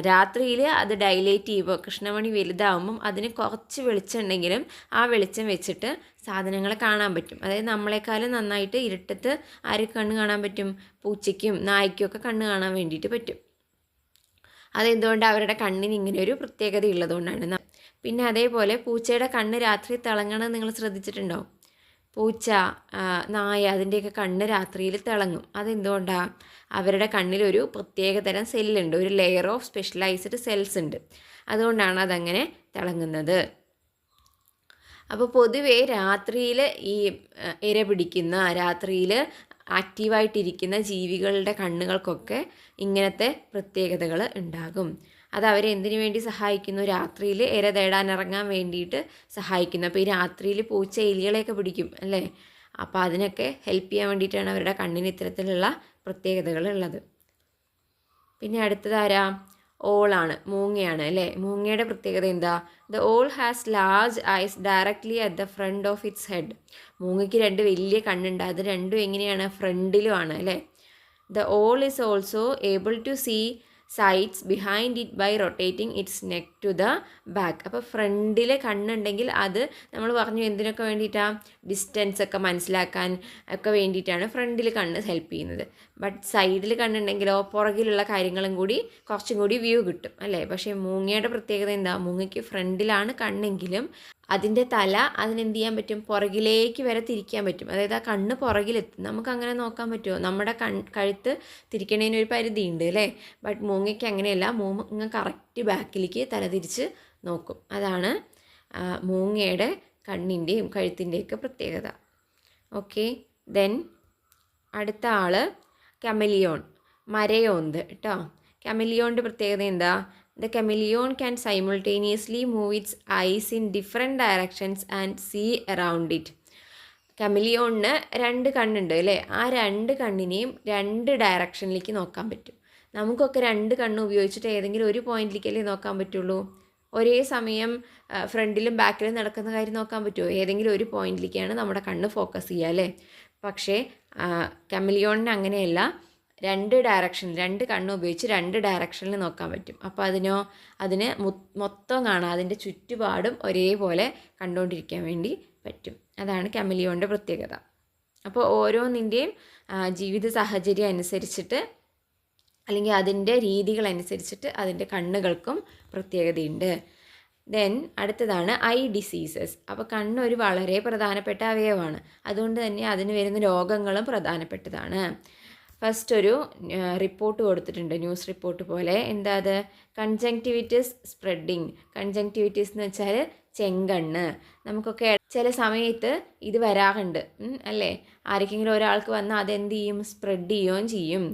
രാത്രിയിൽ അത് ഡൈലേറ്റ് ചെയ്യുമ്പോൾ കൃഷ്ണമണി വലുതാവുമ്പം അതിന് കുറച്ച് വെളിച്ചം ഉണ്ടെങ്കിലും ആ വെളിച്ചം വെച്ചിട്ട് സാധനങ്ങളെ കാണാൻ പറ്റും. അതായത് നമ്മളെക്കാളും നന്നായിട്ട് ഇരുട്ടത്ത് ആർക്ക് കണ്ണ് കാണാൻ പറ്റും, പൂച്ചയ്ക്കും നായ്ക്കും ഒക്കെ കണ്ണ് കാണാൻ വേണ്ടിയിട്ട് പറ്റും. അതെന്തുകൊണ്ട്, അവരുടെ കണ്ണിന് ഇങ്ങനെ ഒരു പ്രത്യേകത ഉള്ളതുകൊണ്ടാണ്. പിന്നെ അതേപോലെ പൂച്ചയുടെ കണ്ണ് രാത്രി തിളങ്ങണം നിങ്ങൾ ശ്രദ്ധിച്ചിട്ടുണ്ടോ? പൂച്ച, നായ, അതിൻ്റെയൊക്കെ കണ്ണ് രാത്രിയിൽ തിളങ്ങും. അതെന്തുകൊണ്ടാണ്, അവരുടെ കണ്ണിലൊരു പ്രത്യേക തരം സെല്ലുണ്ട്, ഒരു ലെയർ ഓഫ് സ്പെഷ്യലൈസ്ഡ് സെൽസ് ഉണ്ട്, അതുകൊണ്ടാണ് അതങ്ങനെ തിളങ്ങുന്നത്. അപ്പോൾ പൊതുവേ രാത്രിയിൽ ഈ ഇര പിടിക്കുന്ന, രാത്രിയിൽ ആക്റ്റീവായിട്ടിരിക്കുന്ന ജീവികളുടെ കണ്ണുകൾക്കൊക്കെ ഇങ്ങനത്തെ പ്രത്യേകതകൾ ഉണ്ടാകും. അത് അവരെ എന്തിനു വേണ്ടി സഹായിക്കുന്നു, രാത്രിയിൽ ഇര തേടാൻ ഇറങ്ങാൻ വേണ്ടിയിട്ട് സഹായിക്കുന്നു. അപ്പോൾ ഈ രാത്രിയിൽ പൂച്ച എലികളെയൊക്കെ പിടിക്കും അല്ലേ, അപ്പോൾ അതിനൊക്കെ ഹെൽപ്പ് ചെയ്യാൻ വേണ്ടിയിട്ടാണ് അവരുടെ കണ്ണിന് ഇത്തരത്തിലുള്ള പ്രത്യേകതകൾ ഉള്ളത്. പിന്നെ അടുത്തതാരാ, ഓളാണ്, മൂങ്ങയാണ് അല്ലേ. മൂങ്ങയുടെ പ്രത്യേകത എന്താ, the owl has large eyes directly at the front of its head. മൂങ്ങയ്ക്ക് രണ്ട് വലിയ കണ്ണുണ്ട്, അത് രണ്ടും എങ്ങനെയാണ്, ഫ്രണ്ടിലുമാണ് അല്ലേ. The owl is also able to see sides behind it by rotating its neck to the back. അപ്പോൾ ഫ്രണ്ടിൽ കണ്ണുണ്ടെങ്കിൽ അത് നമ്മൾ പറഞ്ഞു എന്തിനൊക്കെ വേണ്ടിയിട്ടാണ്, ഡിസ്റ്റൻസ് ഒക്കെ മനസ്സിലാക്കാൻ ഒക്കെ വേണ്ടിയിട്ടാണ് ഫ്രണ്ടിൽ കണ്ണ് ഹെൽപ്പ് ചെയ്യുന്നത്. ബട്ട് സൈഡിൽ കണ്ണുണ്ടെങ്കിലോ പുറകിലുള്ള കാര്യങ്ങളും കൂടി കുറച്ചും കൂടി വ്യൂ കിട്ടും അല്ലേ. പക്ഷേ മൂങ്ങയുടെ പ്രത്യേകത എന്താ, മൂങ്ങയ്ക്ക് ഫ്രണ്ടിലാണ് കണ്ണെങ്കിലും അതിൻ്റെ തല അതിനെന്ത് ചെയ്യാൻ പറ്റും, പുറകിലേക്ക് വരെ തിരിക്കാൻ പറ്റും. അതായത് ആ കണ്ണ് പുറകിലെത്തും. നമുക്കങ്ങനെ നോക്കാൻ പറ്റുമോ, നമ്മുടെ കഴുത്ത് തിരിക്കണതിന് ഒരു പരിധിയുണ്ട് അല്ലേ. ബട്ട് മൂങ്ങയ്ക്ക് അങ്ങനെയല്ല, മൂങ്ങ കറക്റ്റ് ബാക്കിലേക്ക് തല തിരിച്ച് നോക്കും. അതാണ് മൂങ്ങയുടെ കണ്ണിൻ്റെയും കഴുത്തിൻ്റെയൊക്കെ പ്രത്യേകത. ഓക്കെ, ദെൻ അടുത്ത ആൾ കമലിയോൺ, മരയോന്ത് കേട്ടോ. കമലിയോണിൻ്റെ പ്രത്യേകത എന്താ, The chameleon can simultaneously move its eyes in different directions and see around it. കമലിയോണിന് രണ്ട് കണ്ണുണ്ട് അല്ലേ, ആ രണ്ട് കണ്ണിനെയും രണ്ട് ഡയറക്ഷനിലേക്ക് നോക്കാൻ പറ്റും. നമുക്കൊക്കെ രണ്ട് കണ്ണ് ഉപയോഗിച്ചിട്ട് ഏതെങ്കിലും ഒരു പോയിന്റിലേക്കല്ലേ നോക്കാൻ പറ്റുള്ളൂ. ഒരേ സമയം ഫ്രണ്ടിലും ബാക്കിലും നടക്കുന്ന കാര്യം നോക്കാൻ പറ്റുമോ, ഏതെങ്കിലും ഒരു പോയിന്റിലേക്കാണ് നമ്മുടെ കണ്ണ് ഫോക്കസ് ചെയ്യുക അല്ലേ. പക്ഷേ കമലിയോണിന് അങ്ങനെയല്ല, രണ്ട് ഡയറക്ഷനിൽ, രണ്ട് കണ്ണ് ഉപയോഗിച്ച് രണ്ട് ഡയറക്ഷനിൽ നോക്കാൻ പറ്റും. അപ്പോൾ അതിന് മൊത്തം കാണാം, അതിൻ്റെ ചുറ്റുപാടും ഒരേപോലെ കണ്ടുകൊണ്ടിരിക്കാൻ വേണ്ടി പറ്റും. അതാണ് കമലിയോൻ്റെ പ്രത്യേകത. അപ്പോൾ ഓരോന്നിൻ്റെയും ജീവിത സാഹചര്യം അനുസരിച്ചിട്ട് അല്ലെങ്കിൽ അതിൻ്റെ രീതികളനുസരിച്ചിട്ട് അതിൻ്റെ കണ്ണുകൾക്കും പ്രത്യേകതയുണ്ട്. ദെൻ അടുത്തതാണ് ഐ ഡിസീസസ്. അപ്പോൾ കണ്ണൊരു വളരെ പ്രധാനപ്പെട്ട അവയവമാണ്, അതുകൊണ്ട് തന്നെ അതിന് വരുന്ന രോഗങ്ങളും പ്രധാനപ്പെട്ടതാണ്. ഫസ്റ്റ് ഒരു റിപ്പോർട്ട് കൊടുത്തിട്ടുണ്ട്, ന്യൂസ് റിപ്പോർട്ട് പോലെ. എന്താ അത്? Conjunctivitis spreading. കൺജങ്ക്റ്റിവിറ്റിസ് എന്ന് വെച്ചാൽ ചെങ്കണ്ണ്. നമുക്കൊക്കെ ചില സമയത്ത് ഇത് വരാറുണ്ട് അല്ലേ? ആർക്കെങ്കിലും ഒരാൾക്ക് വന്നാൽ അതെന്ത് ചെയ്യും? സ്പ്രെഡ് ചെയ്യുകയും ചെയ്യും.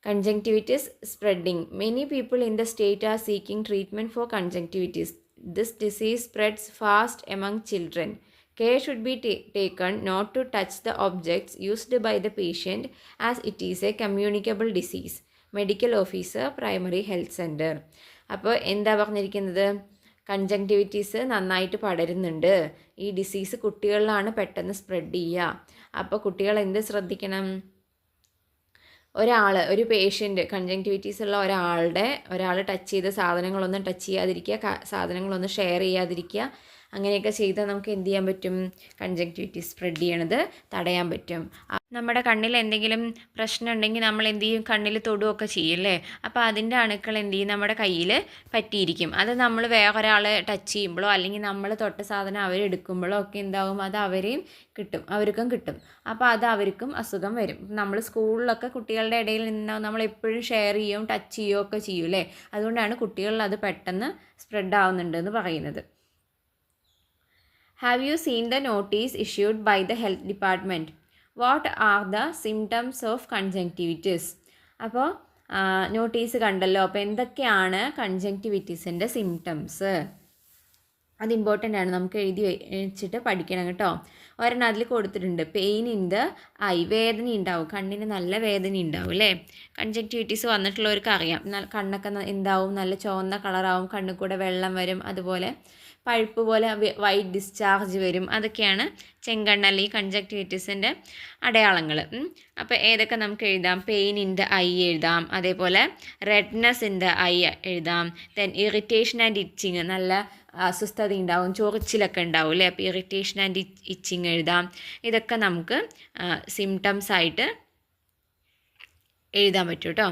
Conjunctivitis spreading. Many people in the state are seeking treatment for conjunctivitis. This disease spreads fast among children. Care should be taken not to touch the objects used by the patient as it is a communicable disease. Medical Officer, Primary Health Center. അപ്പോൾ എന്താ പറഞ്ഞിരിക്കുന്നത്? കൺജങ്ക്റ്റിവിറ്റീസ് നന്നായിട്ട് പടരുന്നുണ്ട്. ഈ disease കുട്ടികളിലാണ് പെട്ടെന്ന് spread ചെയ്യുക. അപ്പോൾ കുട്ടികൾ എന്ത് ശ്രദ്ധിക്കണം? ഒരു പേഷ്യൻ്റ്, കൺജങ്ക്റ്റിവിറ്റീസ് ഉള്ള ഒരാൾ ടച്ച് ചെയ്ത സാധനങ്ങളൊന്നും ടച്ച് ചെയ്യാതിരിക്കുക, സാധനങ്ങളൊന്നും ഷെയർ ചെയ്യാതിരിക്കുക. അങ്ങനെയൊക്കെ ചെയ്താൽ നമുക്ക് എന്ത് ചെയ്യാൻ പറ്റും? കൺജങ്ക്റ്റിവിറ്റീസ് സ്പ്രെഡ് ചെയ്യണത് തടയാൻ പറ്റും. നമ്മുടെ കണ്ണിൽ എന്തെങ്കിലും പ്രശ്നം ഉണ്ടെങ്കിൽ നമ്മൾ എന്ത് ചെയ്യും? കണ്ണിൽ തൊടുകയൊക്കെ ചെയ്യില്ലേ? അപ്പോൾ അതിൻ്റെ അണുക്കൾ എന്ത് ചെയ്യും? നമ്മുടെ കയ്യിൽ പറ്റിയിരിക്കും. അത് നമ്മൾ വേറൊരാളെ ടച്ച് ചെയ്യുമ്പോഴോ അല്ലെങ്കിൽ നമ്മൾ തൊട്ട സാധനം അവരെടുക്കുമ്പോഴോ ഒക്കെ എന്താവും? അത് അവർക്കും കിട്ടും. അപ്പോൾ അത് അവർക്കും അസുഖം വരും. നമ്മൾ സ്കൂളിലൊക്കെ കുട്ടികളുടെ ഇടയിൽ നിന്നാവും, നമ്മൾ എപ്പോഴും ഷെയർ ചെയ്യും, ടച്ച് ചെയ്യുകയൊക്കെ ചെയ്യൂലേ? അതുകൊണ്ടാണ് കുട്ടികളിൽ അത് പെട്ടെന്ന് സ്പ്രെഡ് ആവുന്നുണ്ടെന്ന് പറയുന്നത്. Have you seen the notice issued by the health department? What are the symptoms of conjunctivitis? അപ്പോൾ നോട്ടീസ് കണ്ടല്ലോ. അപ്പോൾ എന്തൊക്കെയാണ് കൺജങ്ക്റ്റിവിറ്റീസിൻ്റെ സിംറ്റംസ്? അത് ഇമ്പോർട്ടൻ്റ് ആണ്, നമുക്ക് എഴുതി വെച്ചിട്ട് പഠിക്കണം കേട്ടോ. ഒരെണ്ണം അതിൽ കൊടുത്തിട്ടുണ്ട്, പെയിൻ ഇൻ ദ ഐ. വേദന ഉണ്ടാവും, കണ്ണിന് നല്ല വേദന ഉണ്ടാവും അല്ലേ? കൺജങ്ക്റ്റിവിറ്റീസ് വന്നിട്ടുള്ളവർക്ക് അറിയാം. കണ്ണൊക്കെ എന്താവും? നല്ല ചുവന്ന കളറാവും, കണ്ണിൽ കൂടെ വെള്ളം വരും, അതുപോലെ പഴുപ്പ് പോലെ വൈറ്റ് ഡിസ്ചാർജ് വരും. അതൊക്കെയാണ് ചെങ്കണ്ണ് അല്ലെങ്കിൽ കൺജങ്ക്റ്റിവിറ്റീസിൻ്റെ അടയാളങ്ങൾ. അപ്പോൾ ഏതൊക്കെ നമുക്ക് എഴുതാം? പെയിൻ ഇൻ ദ ഐ എഴുതാം, അതേപോലെ റെഡ്നെസ് ഇൻ ദ ഐ എഴുതാം. ദെൻ ഇറിറ്റേഷൻ ആൻഡ് ഇച്ചിങ്, നല്ല അസ്വസ്ഥത ഉണ്ടാവും, ചൊറിച്ചിലൊക്കെ ഉണ്ടാവും അല്ലേ? അപ്പോൾ ഇറിറ്റേഷൻ ആൻഡ് ഇച്ചിങ് എഴുതാം. ഇതൊക്കെ നമുക്ക് സിംറ്റംസ് ആയിട്ട് എഴുതാൻ പറ്റും കേട്ടോ.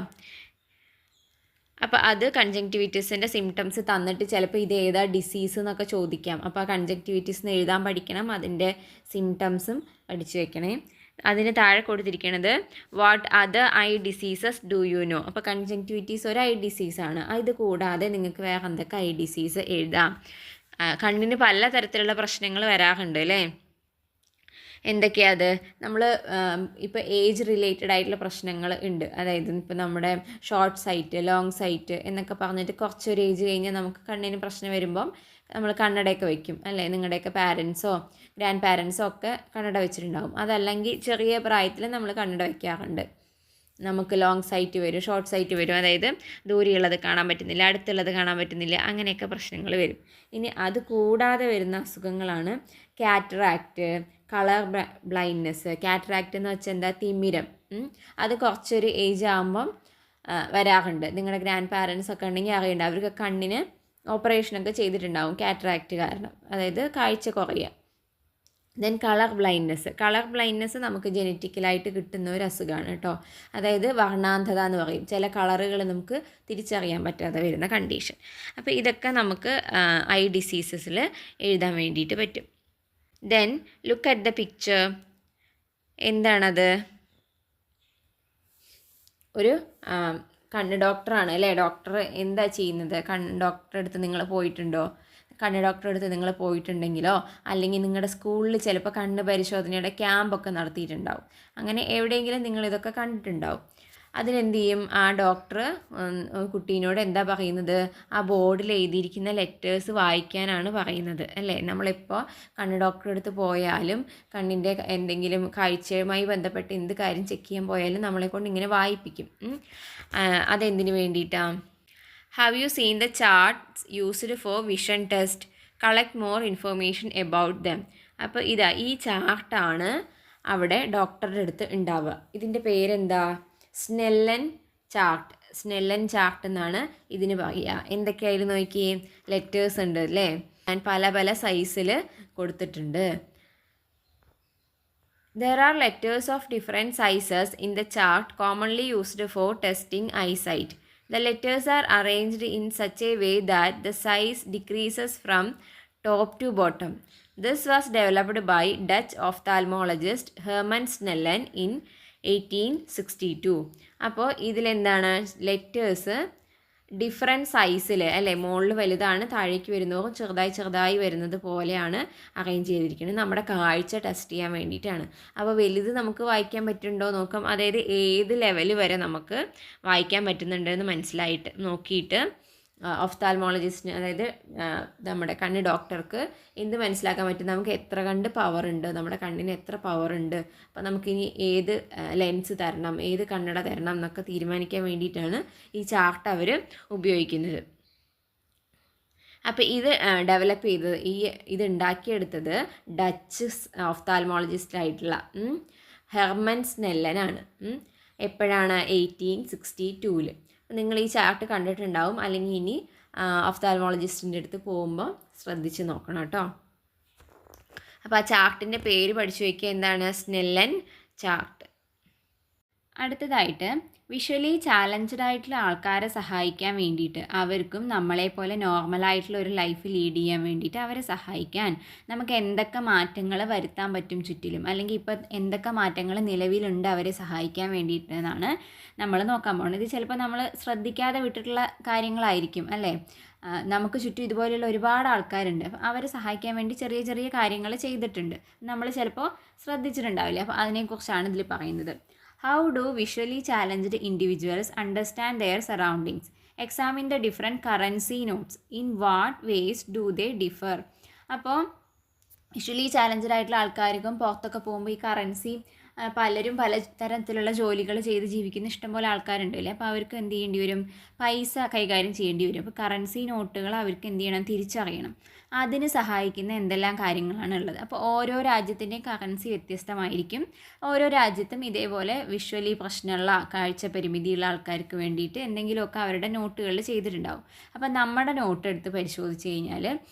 അപ്പോൾ അത് കൺജങ്ക്റ്റിവിറ്റീസിൻ്റെ സിംറ്റംസ് തന്നിട്ട് ചിലപ്പോൾ ഇത് ഏതാ ഡിസീസ് എന്നൊക്കെ ചോദിക്കാം. അപ്പോൾ ആ കൺജങ്ക്റ്റിവിറ്റീസിന് എഴുതാൻ പഠിക്കണം, അതിൻ്റെ സിംറ്റംസും പഠിച്ചു വെക്കണേ. അതിന് താഴെ കൊടുത്തിരിക്കുന്നത് what other I diseases do you know. അപ്പോൾ കൺജങ്ക്റ്റിവിറ്റീസ് ഒരു ഐ ഡിസീസാണ്. ഇത് കൂടാതെ നിങ്ങൾക്ക് വേറെ എന്തൊക്കെ ഐ ഡിസീസ് എഴുതാം? കണ്ണിന് പല തരത്തിലുള്ള പ്രശ്നങ്ങൾ വരാറുണ്ട് അല്ലേ? എന്തൊക്കെയാണ് അത്? നമ്മൾ ഇപ്പോൾ ഏജ് റിലേറ്റഡ് ആയിട്ടുള്ള പ്രശ്നങ്ങൾ ഉണ്ട്. അതായത് ഇപ്പോൾ നമ്മുടെ ഷോർട്ട് സൈറ്റ്, ലോങ് സൈറ്റ് എന്നൊക്കെ പറഞ്ഞിട്ട് കുറച്ചൊരു ഏജ് കഴിഞ്ഞാൽ നമുക്ക് കണ്ണിന് പ്രശ്നം വരുമ്പം നമ്മൾ കണ്ണടയൊക്കെ വയ്ക്കും അല്ലേ? നിങ്ങളുടെയൊക്കെ പാരൻസോ ഗ്രാൻഡ് പാരൻസോ ഒക്കെ കണ്ണട വെച്ചിട്ടുണ്ടാകും. അതല്ലെങ്കിൽ ചെറിയ പ്രായത്തിൽ നമ്മൾ കണ്ണട വയ്ക്കാറുണ്ട്. നമുക്ക് ലോങ് സൈറ്റ് വരും, ഷോർട്ട് സൈറ്റ് വരും, അതായത് ദൂരെയുള്ളത് കാണാൻ പറ്റുന്നില്ല, അടുത്തുള്ളത് കാണാൻ പറ്റുന്നില്ല, അങ്ങനെയൊക്കെ പ്രശ്നങ്ങൾ വരും. ഇനി അത് കൂടാതെ വരുന്ന അസുഖങ്ങളാണ് കാറ്ററാക്റ്റ്, കളർ ബ്ലൈൻഡ്നെസ്. കാറ്ററാക്റ്റ് എന്ന് വെച്ചാൽ എന്താ? തിമിരം. അത് കുറച്ചൊരു ഏജ് ആകുമ്പം വരാറുണ്ട്. നിങ്ങളുടെ ഗ്രാൻഡ് പാരൻസ് ഒക്കെ ഉണ്ടെങ്കിൽ അറിയണ്ട, അവർക്ക് കണ്ണിന് ഓപ്പറേഷനൊക്കെ ചെയ്തിട്ടുണ്ടാവും കാറ്ററാക്റ്റ് കാരണം, അതായത് കാഴ്ച കുറയുക. ദെൻ കളർ ബ്ലൈൻഡ്നെസ് നമുക്ക് ജനറ്റിക്കലായിട്ട് കിട്ടുന്ന ഒരു അസുഖമാണ് കേട്ടോ. അതായത് വർണ്ണാന്ധത എന്ന് പറയും, ചില കളറുകൾ നമുക്ക് തിരിച്ചറിയാൻ പറ്റാതെ വരുന്ന കണ്ടീഷൻ. അപ്പോൾ ഇതൊക്കെ നമുക്ക് ഐ ഡിസീസസിൽ എഴുതാൻ വേണ്ടിയിട്ട് പറ്റും. Then look at the picture. എന്താണത്? ഒരു കണ്ണ് ഡോക്ടറാണ് അല്ലേ? ഡോക്ടർ എന്താ ചെയ്യുന്നത്? കണ്ണ് ഡോക്ടറെ അടുത്ത് നിങ്ങൾ പോയിട്ടുണ്ടോ? കണ്ണ് ഡോക്ടറെ അടുത്ത് നിങ്ങൾ പോയിട്ടുണ്ടെങ്കിലോ അല്ലെങ്കിൽ നിങ്ങളുടെ സ്കൂളിൽ ചിലപ്പോൾ കണ്ണ് പരിശോധനയുടെ ക്യാമ്പൊക്കെ നടത്തിയിട്ടുണ്ടാവും. അങ്ങനെ എവിടെയെങ്കിലും നിങ്ങളിതൊക്കെ കണ്ടിട്ടുണ്ടാവും. അതിനെന്ത് ചെയ്യും? ആ ഡോക്ടർ കുട്ടീനോട് എന്താ പറയുന്നത്? ആ ബോർഡിൽ എഴുതിയിരിക്കുന്ന ലെറ്റേഴ്സ് വായിക്കാനാണ് പറയുന്നത് അല്ലേ? നമ്മളിപ്പോൾ കണ്ണ് ഡോക്ടറെ അടുത്ത് പോയാലും കണ്ണിൻ്റെ എന്തെങ്കിലും കാഴ്ചയുമായി ബന്ധപ്പെട്ട് എന്ത് കാര്യം ചെക്ക് ചെയ്യാൻ പോയാലും നമ്മളെക്കൊണ്ട് ഇങ്ങനെ വായിപ്പിക്കും. അതെന്തിനു വേണ്ടിയിട്ടാണ്? Have you seen the charts used for vision test? Collect more information about them. അപ്പോൾ ഈ ചാർട്ടാണ് അവിടെ ഡോക്ടറുടെ അടുത്ത് ഉണ്ടാവുക. ഇതിൻ്റെ പേരെന്താ? Snellen chart. സ്നെല്ലൻ ചാർട്ട് എന്നാണ് ഇതിന് പറയുക. എന്തൊക്കെയായാലും നോക്കിയേ, ലെറ്റേഴ്സ് ഉണ്ട് അല്ലേ, ഞാൻ പല പല സൈസിൽ കൊടുത്തിട്ടുണ്ട്. There are letters of different sizes in the chart commonly used for testing eyesight. The letters are arranged in such a way that the size decreases from top to bottom. This was developed by Dutch ophthalmologist Herman Snellen in 1862. അപ്പോൾ ഇതിലെന്താണ്, letters different സൈസിൽ അല്ലേ, മുകളിൽ വലുതാണ്, താഴേക്ക് വരുന്നതും ചെറുതായി ചെറുതായി വരുന്നത് പോലെയാണ് അറേഞ്ച് ചെയ്തിരിക്കുന്നത്. നമ്മുടെ കാഴ്ച ടെസ്റ്റ് ചെയ്യാൻ വേണ്ടിയിട്ടാണ്. അപ്പോൾ വലുത് നമുക്ക് വായിക്കാൻ പറ്റുന്നുണ്ടോ നോക്കാം, അതായത് ഏത് ലെവൽ വരെ നമുക്ക് വായിക്കാൻ പറ്റുന്നുണ്ടെന്ന് മനസ്സിലായിട്ട് നോക്കിയിട്ട് ഒഫ്താൽമോളജിസ്റ്റിന്, അതായത് നമ്മുടെ കണ്ണ് ഡോക്ടർക്ക് എന്ത് മനസ്സിലാക്കാൻ പറ്റും, നമുക്ക് എത്ര കണ്ട് പവർ ഉണ്ട്, നമ്മുടെ കണ്ണിന് എത്ര പവർ ഉണ്ട്, അപ്പോൾ നമുക്കിനി ഏത് ലെൻസ് തരണം, ഏത് കണ്ണട തരണം എന്നൊക്കെ തീരുമാനിക്കാൻ വേണ്ടിയിട്ടാണ് ഈ ചാർട്ട് അവർ ഉപയോഗിക്കുന്നത്. അപ്പോൾ ഇത് ഡെവലപ്പ് ചെയ്തത്, ഇത് ഉണ്ടാക്കിയെടുത്തത് ഡച്ച് ഓഫ്താൽമോളജിസ്റ്റായിട്ടുള്ള ഹെർമൻ സ്നെല്ലനാണ്. എപ്പോഴാണ്, 1862. നിങ്ങൾ ഈ ചാർട്ട് കണ്ടിട്ടുണ്ടാവും, അല്ലെങ്കിൽ ഇനി ഒഫ്താൽമോളജിസ്റ്റിൻ്റെ അടുത്ത് പോകുമ്പോൾ ശ്രദ്ധിച്ച് നോക്കണം കേട്ടോ. അപ്പോൾ ആ ചാർട്ടിൻ്റെ പേര് പഠിച്ചു വയ്ക്കുക, എന്താണ്, സ്നെല്ലൻ ചാർട്ട്. അടുത്തതായിട്ട് വിഷ്വലി ചാലഞ്ച്ഡ് ആയിട്ടുള്ള ആൾക്കാരെ സഹായിക്കാൻ വേണ്ടിയിട്ട്, അവർക്കും നമ്മളെപ്പോലെ നോർമലായിട്ടുള്ള ഒരു ലൈഫ് ലീഡ് ചെയ്യാൻ വേണ്ടിയിട്ട് അവരെ സഹായിക്കാൻ നമുക്ക് എന്തൊക്കെ മാറ്റങ്ങൾ വരുത്താൻ പറ്റും ചുറ്റിലും, അല്ലെങ്കിൽ ഇപ്പോൾ എന്തൊക്കെ മാറ്റങ്ങൾ നിലവിലുണ്ട് അവരെ സഹായിക്കാൻ വേണ്ടിയിട്ടെന്നാണ് നമ്മൾ നോക്കാൻ പോകുന്നത്. ഇത് ചിലപ്പോൾ നമ്മൾ ശ്രദ്ധിക്കാതെ വിട്ടിട്ടുള്ള കാര്യങ്ങളായിരിക്കും അല്ലേ. നമുക്ക് ചുറ്റും ഇതുപോലെയുള്ള ഒരുപാട് ആൾക്കാരുണ്ട്. അപ്പം അവരെ സഹായിക്കാൻ വേണ്ടി ചെറിയ ചെറിയ കാര്യങ്ങൾ ചെയ്തിട്ടുണ്ട്, നമ്മൾ ചിലപ്പോൾ ശ്രദ്ധിച്ചിട്ടുണ്ടാവില്ല. അപ്പോൾ അതിനെക്കുറിച്ചാണ് ഇതിൽ പറയുന്നത്. How do visually challenged individuals understand their surroundings? Examine the different currency notes. In what ways do they differ? അപ്പോൾ വിഷ്വലി ചാലഞ്ച്ഡ് ആയിട്ടുള്ള ആൾക്കാർക്കും പുറത്തൊക്കെ പോകുമ്പോൾ ഈ കറൻസി പലരും പല തരത്തിലുള്ള ജോലികൾ ചെയ്ത് ജീവിക്കുന്ന ഇഷ്ടംപോലെ ആൾക്കാരുണ്ടല്ലേ. അപ്പോൾ അവർക്ക് എന്ത് ചെയ്യേണ്ടി വരും, പൈസ കൈകാര്യം ചെയ്യേണ്ടി വരും. അപ്പോൾ കറൻസി നോട്ടുകൾ അവർക്ക് എന്ത് ചെയ്യണം, തിരിച്ചറിയണം. അതിന് സഹായിക്കുന്ന എന്തെല്ലാം കാര്യങ്ങളാണ് ഉള്ളത്. അപ്പോൾ ഓരോ രാജ്യത്തിൻ്റെയും കറൻസി വ്യത്യസ്തമായിരിക്കും. ഓരോ രാജ്യത്തും ഇതേപോലെ വിഷ്വലി പ്രശ്നമുള്ള, കാഴ്ച പരിമിതിയുള്ള ആൾക്കാർക്ക് വേണ്ടിയിട്ട് എന്തെങ്കിലുമൊക്കെ അവരുടെ നോട്ടുകളിൽ ചെയ്തിട്ടുണ്ടാവും. അപ്പോൾ നമ്മുടെ നോട്ട് എടുത്ത് പരിശോധിച്ച് കഴിഞ്ഞാൽ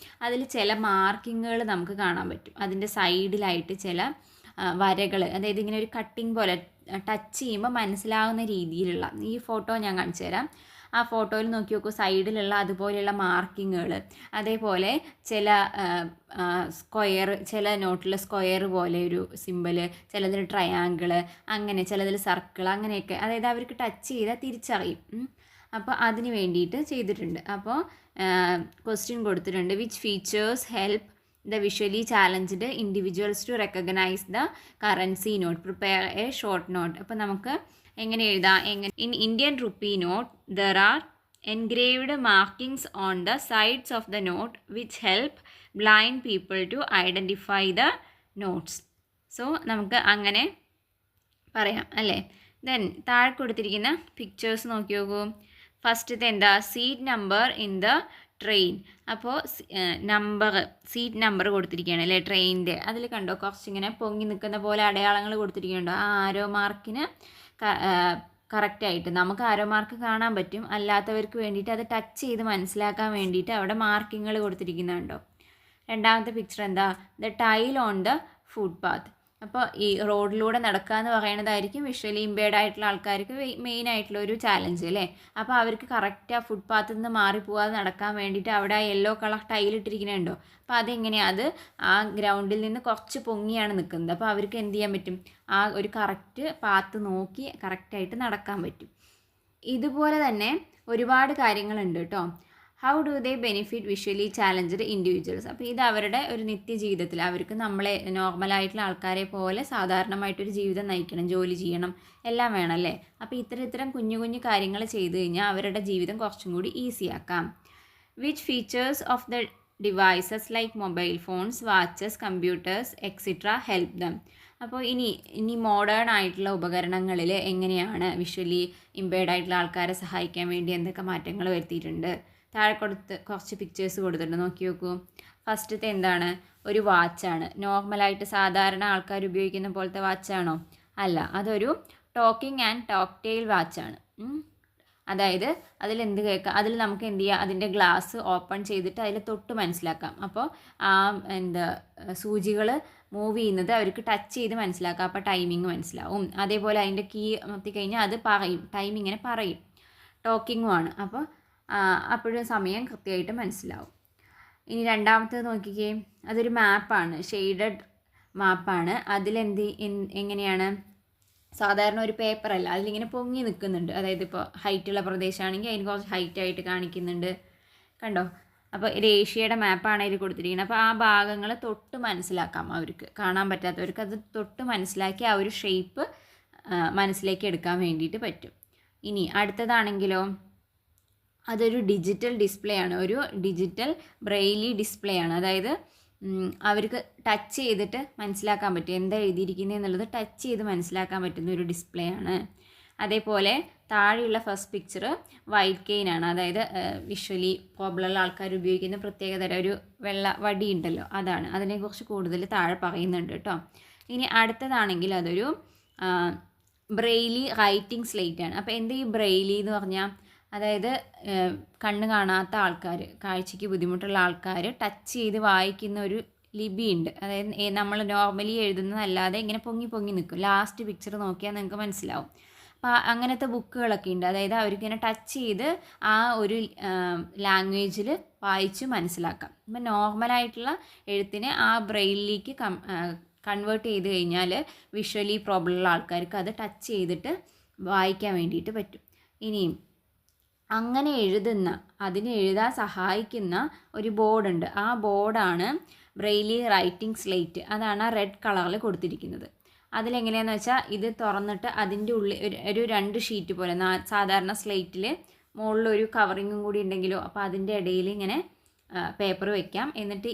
അതിൽ ചില മാർക്കിങ്ങുകൾ നമുക്ക് കാണാൻ പറ്റും. അതിൻ്റെ സൈഡിലായിട്ട് ചില വരകൾ, അതായത് ഇങ്ങനെ ഒരു കട്ടിങ് പോലെ ടച്ച് ചെയ്യുമ്പോൾ മനസ്സിലാവുന്ന രീതിയിലുള്ള, ഈ ഫോട്ടോ ഞാൻ കാണിച്ചു തരാം. ആ ഫോട്ടോയിൽ നോക്കി നോക്കൂ, സൈഡിലുള്ള അതുപോലെയുള്ള മാർക്കിങ്ങുകൾ. അതേപോലെ ചില സ്ക്വയർ, ചില നോട്ടിൽ സ്ക്വയർ പോലെ ഒരു സിമ്പിൾ, ചിലതിൽ ട്രയാങ്കിള്, അങ്ങനെ ചിലതിൽ സർക്കിൾ, അങ്ങനെയൊക്കെ. അതായത് അവർക്ക് ടച്ച് ചെയ്താൽ തിരിച്ചറിയും. അപ്പോൾ അതിന് വേണ്ടിയിട്ട് ചെയ്തിട്ടുണ്ട്. അപ്പോൾ ക്വസ്റ്റ്യൻ കൊടുത്തിട്ടുണ്ട്, which features help the visually challenged individuals to recognize the currency note. Prepare a short note. അപ്പോൾ നമുക്ക് എങ്ങനെ എഴുതാം, in Indian rupee note there are engraved markings on the sides of the note which help blind people to identify the notes. So നമുക്ക് അങ്ങനെ പറയാം അല്ലേ. Then താഴെ കൊടുത്തിരിക്കുന്ന പിക്ചേഴ്സ് നോക്കി നോക്കൂ. ഫസ്റ്റത്തെ എന്താ, seat number in the train. അപ്പോൾ നമ്പർ, സീറ്റ് നമ്പർ കൊടുത്തിരിക്കുകയാണ് അല്ലേ ട്രെയിനിൻ്റെ. അതിൽ കണ്ടോ കുറച്ചിങ്ങനെ പൊങ്ങി നിൽക്കുന്ന പോലെ അടയാളങ്ങൾ കൊടുത്തിരിക്കുന്നുണ്ടോ. ആ ആരോ മാർക്കിന് കറക്റ്റായിട്ട് നമുക്ക് ആരോ മാർക്ക് കാണാൻ പറ്റും. അല്ലാത്തവർക്ക് വേണ്ടിയിട്ട് അത് ടച്ച് ചെയ്ത് മനസ്സിലാക്കാൻ വേണ്ടിയിട്ട് അവിടെ മാർക്കിങ്ങൾ കൊടുത്തിരിക്കുന്നുണ്ടോ. രണ്ടാമത്തെ പിക്ചർ എന്താ, the tile on the footpath. അപ്പോൾ ഈ റോഡിലൂടെ നടക്കുക എന്ന് പറയുന്നതായിരിക്കും വിഷ്വലി ഇമ്പേർഡ് ആയിട്ടുള്ള ആൾക്കാർക്ക് മെയിൻ ആയിട്ടുള്ള ഒരു ചാലഞ്ച് അല്ലേ. അപ്പോൾ അവർക്ക് കറക്റ്റ് ആ ഫുട്പാത്തിൽ നിന്ന് മാറിപ്പോവാതെ നടക്കാൻ വേണ്ടിയിട്ട് അവിടെ ആ യെല്ലോ കളർ ടൈലിട്ടിരിക്കുന്നുണ്ടോ. അപ്പോൾ അതെങ്ങനെയാണ്, അത് ആ ഗ്രൗണ്ടിൽ നിന്ന് കുറച്ച് പൊങ്ങിയാണ് നിൽക്കുന്നത്. അപ്പോൾ അവർക്ക് എന്ത് ചെയ്യാൻ പറ്റും, ആ ഒരു കറക്റ്റ് പാത്ത് നോക്കി കറക്റ്റായിട്ട് നടക്കാൻ പറ്റും. ഇതുപോലെ തന്നെ ഒരുപാട് കാര്യങ്ങളുണ്ട് കേട്ടോ. How do they benefit visually challenged individuals. അപ്പോൾ ഇത് അവരുടെ ഒരു നിത്യജീവിതത്തിൽ അവർക്ക് നമ്മളെ നോർമലായിട്ടുള്ള ആൾക്കാരെ പോലെ സാധാരണമായിട്ടൊരു ജീവിതം നയിക്കണം, ജോലി ചെയ്യണം, എല്ലാം വേണം അല്ലേ. അപ്പോൾ ഇത്തരം കുഞ്ഞു കുഞ്ഞു കാര്യങ്ങൾ ചെയ്തു കഴിഞ്ഞാൽ അവരുടെ ജീവിതം കുറച്ചും കൂടി ഈസിയാക്കാം. Which features of the devices like mobile phones, watches, computers etcetera help them. അപ്പോൾ ഇനി മോഡേൺ ആയിട്ടുള്ള ഉപകരണങ്ങളിൽ എങ്ങനെയാണ് വിഷ്വലി ഇമ്പേർഡ് ആയിട്ടുള്ള ആൾക്കാരെ സഹായിക്കാൻ വേണ്ടി എന്തൊക്കെ മാറ്റങ്ങൾ വരുത്തിയിട്ടുണ്ട്. താഴെ കുറച്ച് പിക്ചേഴ്സ് കൊടുത്തിട്ടുണ്ട്, നോക്കി നോക്കൂ. ഫസ്റ്റത്തെ എന്താണ്, ഒരു വാച്ചാണ്. നോർമലായിട്ട് സാധാരണ ആൾക്കാർ ഉപയോഗിക്കുന്ന പോലത്തെ വാച്ചാണോ, അല്ല, അതൊരു ടോക്കിംഗ് ആൻഡ് ടോക്ടെയിൽ വാച്ചാണ്. അതായത് അതിലെന്ത് കേൾക്കാം, അതിൽ നമുക്ക് എന്ത് ചെയ്യാം, അതിൻ്റെ ഗ്ലാസ് ഓപ്പൺ ചെയ്തിട്ട് അതിൽ തൊട്ട് മനസ്സിലാക്കാം. അപ്പോൾ ആ സൂചികൾ മൂവ് ചെയ്യുന്നത് അവർക്ക് ടച്ച് ചെയ്ത് മനസ്സിലാക്കാം. അപ്പോൾ ടൈമിങ് മനസ്സിലാവും. അതേപോലെ അതിൻ്റെ കീ എത്തിക്കഴിഞ്ഞാൽ അത് പറയും, ടൈമിങ്ങിനെ പറയും. ടോക്കിങ്ങുമാണ്. അപ്പോൾ അപ്പോഴും സമയം കൃത്യമായിട്ട് മനസ്സിലാവും. ഇനി രണ്ടാമത്തേത് നോക്കിക്കേ, അതൊരു മാപ്പാണ്, ഷെയ്ഡഡ് മാപ്പാണ്. എങ്ങനെയാണ്, സാധാരണ ഒരു പേപ്പറല്ല, അതിലിങ്ങനെ പൊങ്ങി നിൽക്കുന്നുണ്ട്. അതായത് ഇപ്പോൾ ഹൈറ്റുള്ള പ്രദേശമാണെങ്കിൽ അതിന് കുറച്ച് ഹൈറ്റായിട്ട് കാണിക്കുന്നുണ്ട്, കണ്ടോ. അപ്പോൾ ഒരു ഏഷ്യയുടെ മാപ്പാണ് അതിൽ കൊടുത്തിരിക്കുന്നത്. അപ്പോൾ ആ ഭാഗങ്ങൾ തൊട്ട് മനസ്സിലാക്കാം, അവർക്ക് കാണാൻ പറ്റാത്തവർക്ക് അത് തൊട്ട് മനസ്സിലാക്കി ആ ഒരു ഷേപ്പ് മനസ്സിലേക്ക് എടുക്കാൻ വേണ്ടിയിട്ട് പറ്റും. ഇനി അടുത്തതാണെങ്കിലോ, അതൊരു ഡിജിറ്റൽ ഡിസ്പ്ലേ ആണ്, ഒരു ഡിജിറ്റൽ ബ്രെയിലി ഡിസ്പ്ലേ ആണ്. അതായത് അവർക്ക് ടച്ച് ചെയ്തിട്ട് മനസ്സിലാക്കാൻ പറ്റും എന്താ എഴുതിയിരിക്കുന്നത് എന്നുള്ളത്, ടച്ച് ചെയ്ത് മനസ്സിലാക്കാൻ പറ്റുന്ന ഒരു ഡിസ്പ്ലേ ആണ്. അതേപോലെ താഴെയുള്ള ഫസ്റ്റ് പിക്ചർ വൈറ്റ് കെയിൻ ആണ്. അതായത് വിഷ്വലി പ്രോബ്ലമുള്ള ആൾക്കാർ ഉപയോഗിക്കുന്ന പ്രത്യേകതരം ഒരു വെള്ള വടി ഉണ്ടല്ലോ, അതാണ്. അതിനെക്കുറിച്ച് കൂടുതൽ താഴെ പറയുന്നുണ്ട് കേട്ടോ. ഇനി അടുത്തതാണെങ്കിൽ അതൊരു ബ്രെയിലി റൈറ്റിംഗ് സ്ലേറ്റ് ആണ്. അപ്പോൾ എന്താ ഈ ബ്രെയിലി എന്ന് പറഞ്ഞാൽ, അതായത് കണ്ണ് കാണാത്ത ആൾക്കാർ, കാഴ്ചയ്ക്ക് ബുദ്ധിമുട്ടുള്ള ആൾക്കാർ ടച്ച് ചെയ്ത് വായിക്കുന്ന ഒരു ലിപിയുണ്ട്. അതായത് നമ്മൾ നോർമലി എഴുതുന്നതല്ലാതെ ഇങ്ങനെ പൊങ്ങി പൊങ്ങി നിൽക്കും. ലാസ്റ്റ് പിക്ചർ നോക്കിയാൽ നിങ്ങൾക്ക് മനസ്സിലാവും. അപ്പോൾ അങ്ങനത്തെ ബുക്കുകളൊക്കെ ഉണ്ട്. അതായത് അവർക്കിങ്ങനെ ടച്ച് ചെയ്ത് ആ ഒരു ലാംഗ്വേജിൽ വായിച്ച് മനസ്സിലാക്കാം. ഇപ്പം നോർമലായിട്ടുള്ള എഴുത്തിനെ ആ ബ്രെയിലിലേക്ക് കൺവേർട്ട് ചെയ്ത് കഴിഞ്ഞാൽ വിഷ്വലി പ്രോബ്ലം ഉള്ള ആൾക്കാർക്ക് അത് ടച്ച് ചെയ്തിട്ട് വായിക്കാൻ വേണ്ടിയിട്ട് പറ്റും. ഇനിയും അങ്ങനെ അതിന് എഴുതാൻ സഹായിക്കുന്ന ഒരു ബോർഡുണ്ട്. ആ ബോർഡാണ് ബ്രെയിലി റൈറ്റിംഗ് സ്ലേറ്റ്. അതാണ് ആ റെഡ് കളറിൽ കൊടുത്തിരിക്കുന്നത്. അതിലെങ്ങനെയാണെന്ന് വെച്ചാൽ, ഇത് തുറന്നിട്ട് അതിൻ്റെ ഉള്ളിൽ ഒരു 2 ഷീറ്റ് പോലെ, സാധാരണ സ്ലേറ്റിൽ മുകളിലൊരു കവറിങ്ങും കൂടി ഉണ്ടെങ്കിലോ, അപ്പോൾ അതിൻ്റെ ഇടയിൽ ഇങ്ങനെ പേപ്പർ വെക്കാം. എന്നിട്ട്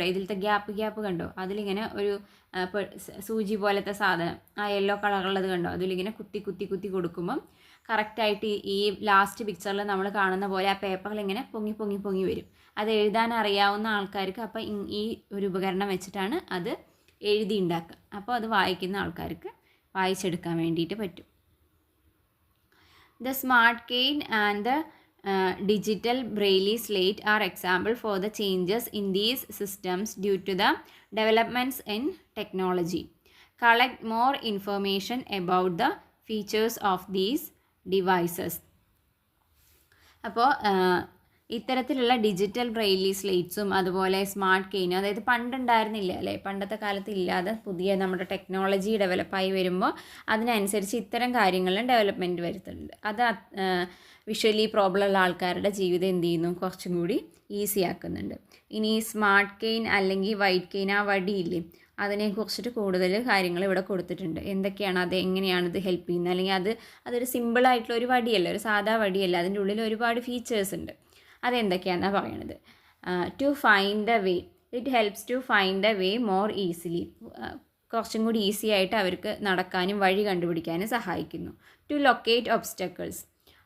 ഇതിലത്തെ ഗ്യാപ്പ് കണ്ടോ, അതിലിങ്ങനെ ഒരു സൂചി പോലത്തെ സാധനം, ആ യെല്ലോ കളറുള്ളത് കണ്ടോ, അതിലിങ്ങനെ കുത്തി കൊടുക്കുമ്പം കറക്റ്റായിട്ട് ഈ ലാസ്റ്റ് പിക്ചറിൽ നമ്മൾ കാണുന്ന പോലെ ആ പേപ്പറിൽ ഇങ്ങനെ പൊങ്ങി വരും. അത് എഴുതാൻ അറിയാവുന്ന ആൾക്കാർക്ക് അപ്പോൾ ഈ ഒരു ഉപകരണം വെച്ചിട്ടാണ് അത് എഴുതി ഉണ്ടാക്കുക. അപ്പോൾ അത് വായിക്കുന്ന ആൾക്കാർക്ക് വായിച്ചെടുക്കാൻ വേണ്ടിയിട്ട് പറ്റും. The smart cane and the digital braille slate are example for the changes in these systems due to the developments in technology. Collect more information about the features of these devices. അപ്പോൾ ഇത്തരത്തിലുള്ള digital Braille സ്ലേറ്റ്സും അതുപോലെ smart കെയിനും, അതായത് പണ്ടുണ്ടായിരുന്നില്ല അല്ലേ, പണ്ടത്തെ കാലത്ത് ഇല്ലാതെ പുതിയ നമ്മുടെ ടെക്നോളജി ഡെവലപ്പായി വരുമ്പോൾ അതിനനുസരിച്ച് ഇത്തരം കാര്യങ്ങളിലും ഡെവലപ്മെൻറ്റ് വരുത്തുന്നുണ്ട്. അത് വിഷ്വലി പ്രോബ്ലം ഉള്ള ആൾക്കാരുടെ ജീവിതം എന്ത് ചെയ്യുന്നു, കുറച്ചും കൂടി ഈസി ആക്കുന്നുണ്ട്. ഇനി സ്മാർട്ട് കെയിൻ അല്ലെങ്കിൽ വൈറ്റ് കെയിൻ, ആ വടിയില്ലേ, അതിനെക്കുറിച്ചിട്ട് കൂടുതൽ കാര്യങ്ങൾ ഇവിടെ കൊടുത്തിട്ടുണ്ട്. എന്തൊക്കെയാണ് അത്, എങ്ങനെയാണ് ഇത് ഹെൽപ്പ് ചെയ്യുന്നത്, അല്ലെങ്കിൽ അതൊരു സിമ്പിളായിട്ടുള്ള ഒരു വടിയല്ല, ഒരു സാധാ വടിയല്ല, അതിൻ്റെ ഉള്ളിൽ ഒരുപാട് ഫീച്ചേഴ്സ് ഉണ്ട്. അതെന്തൊക്കെയാണെന്നാണ് പറയണത്. To find the way, it helps to find the way more easily, കുറച്ചും കൂടി ഈസി ആയിട്ട് അവർക്ക് നടക്കാനും വഴി കണ്ടുപിടിക്കാനും സഹായിക്കുന്നു. To locate obstacles,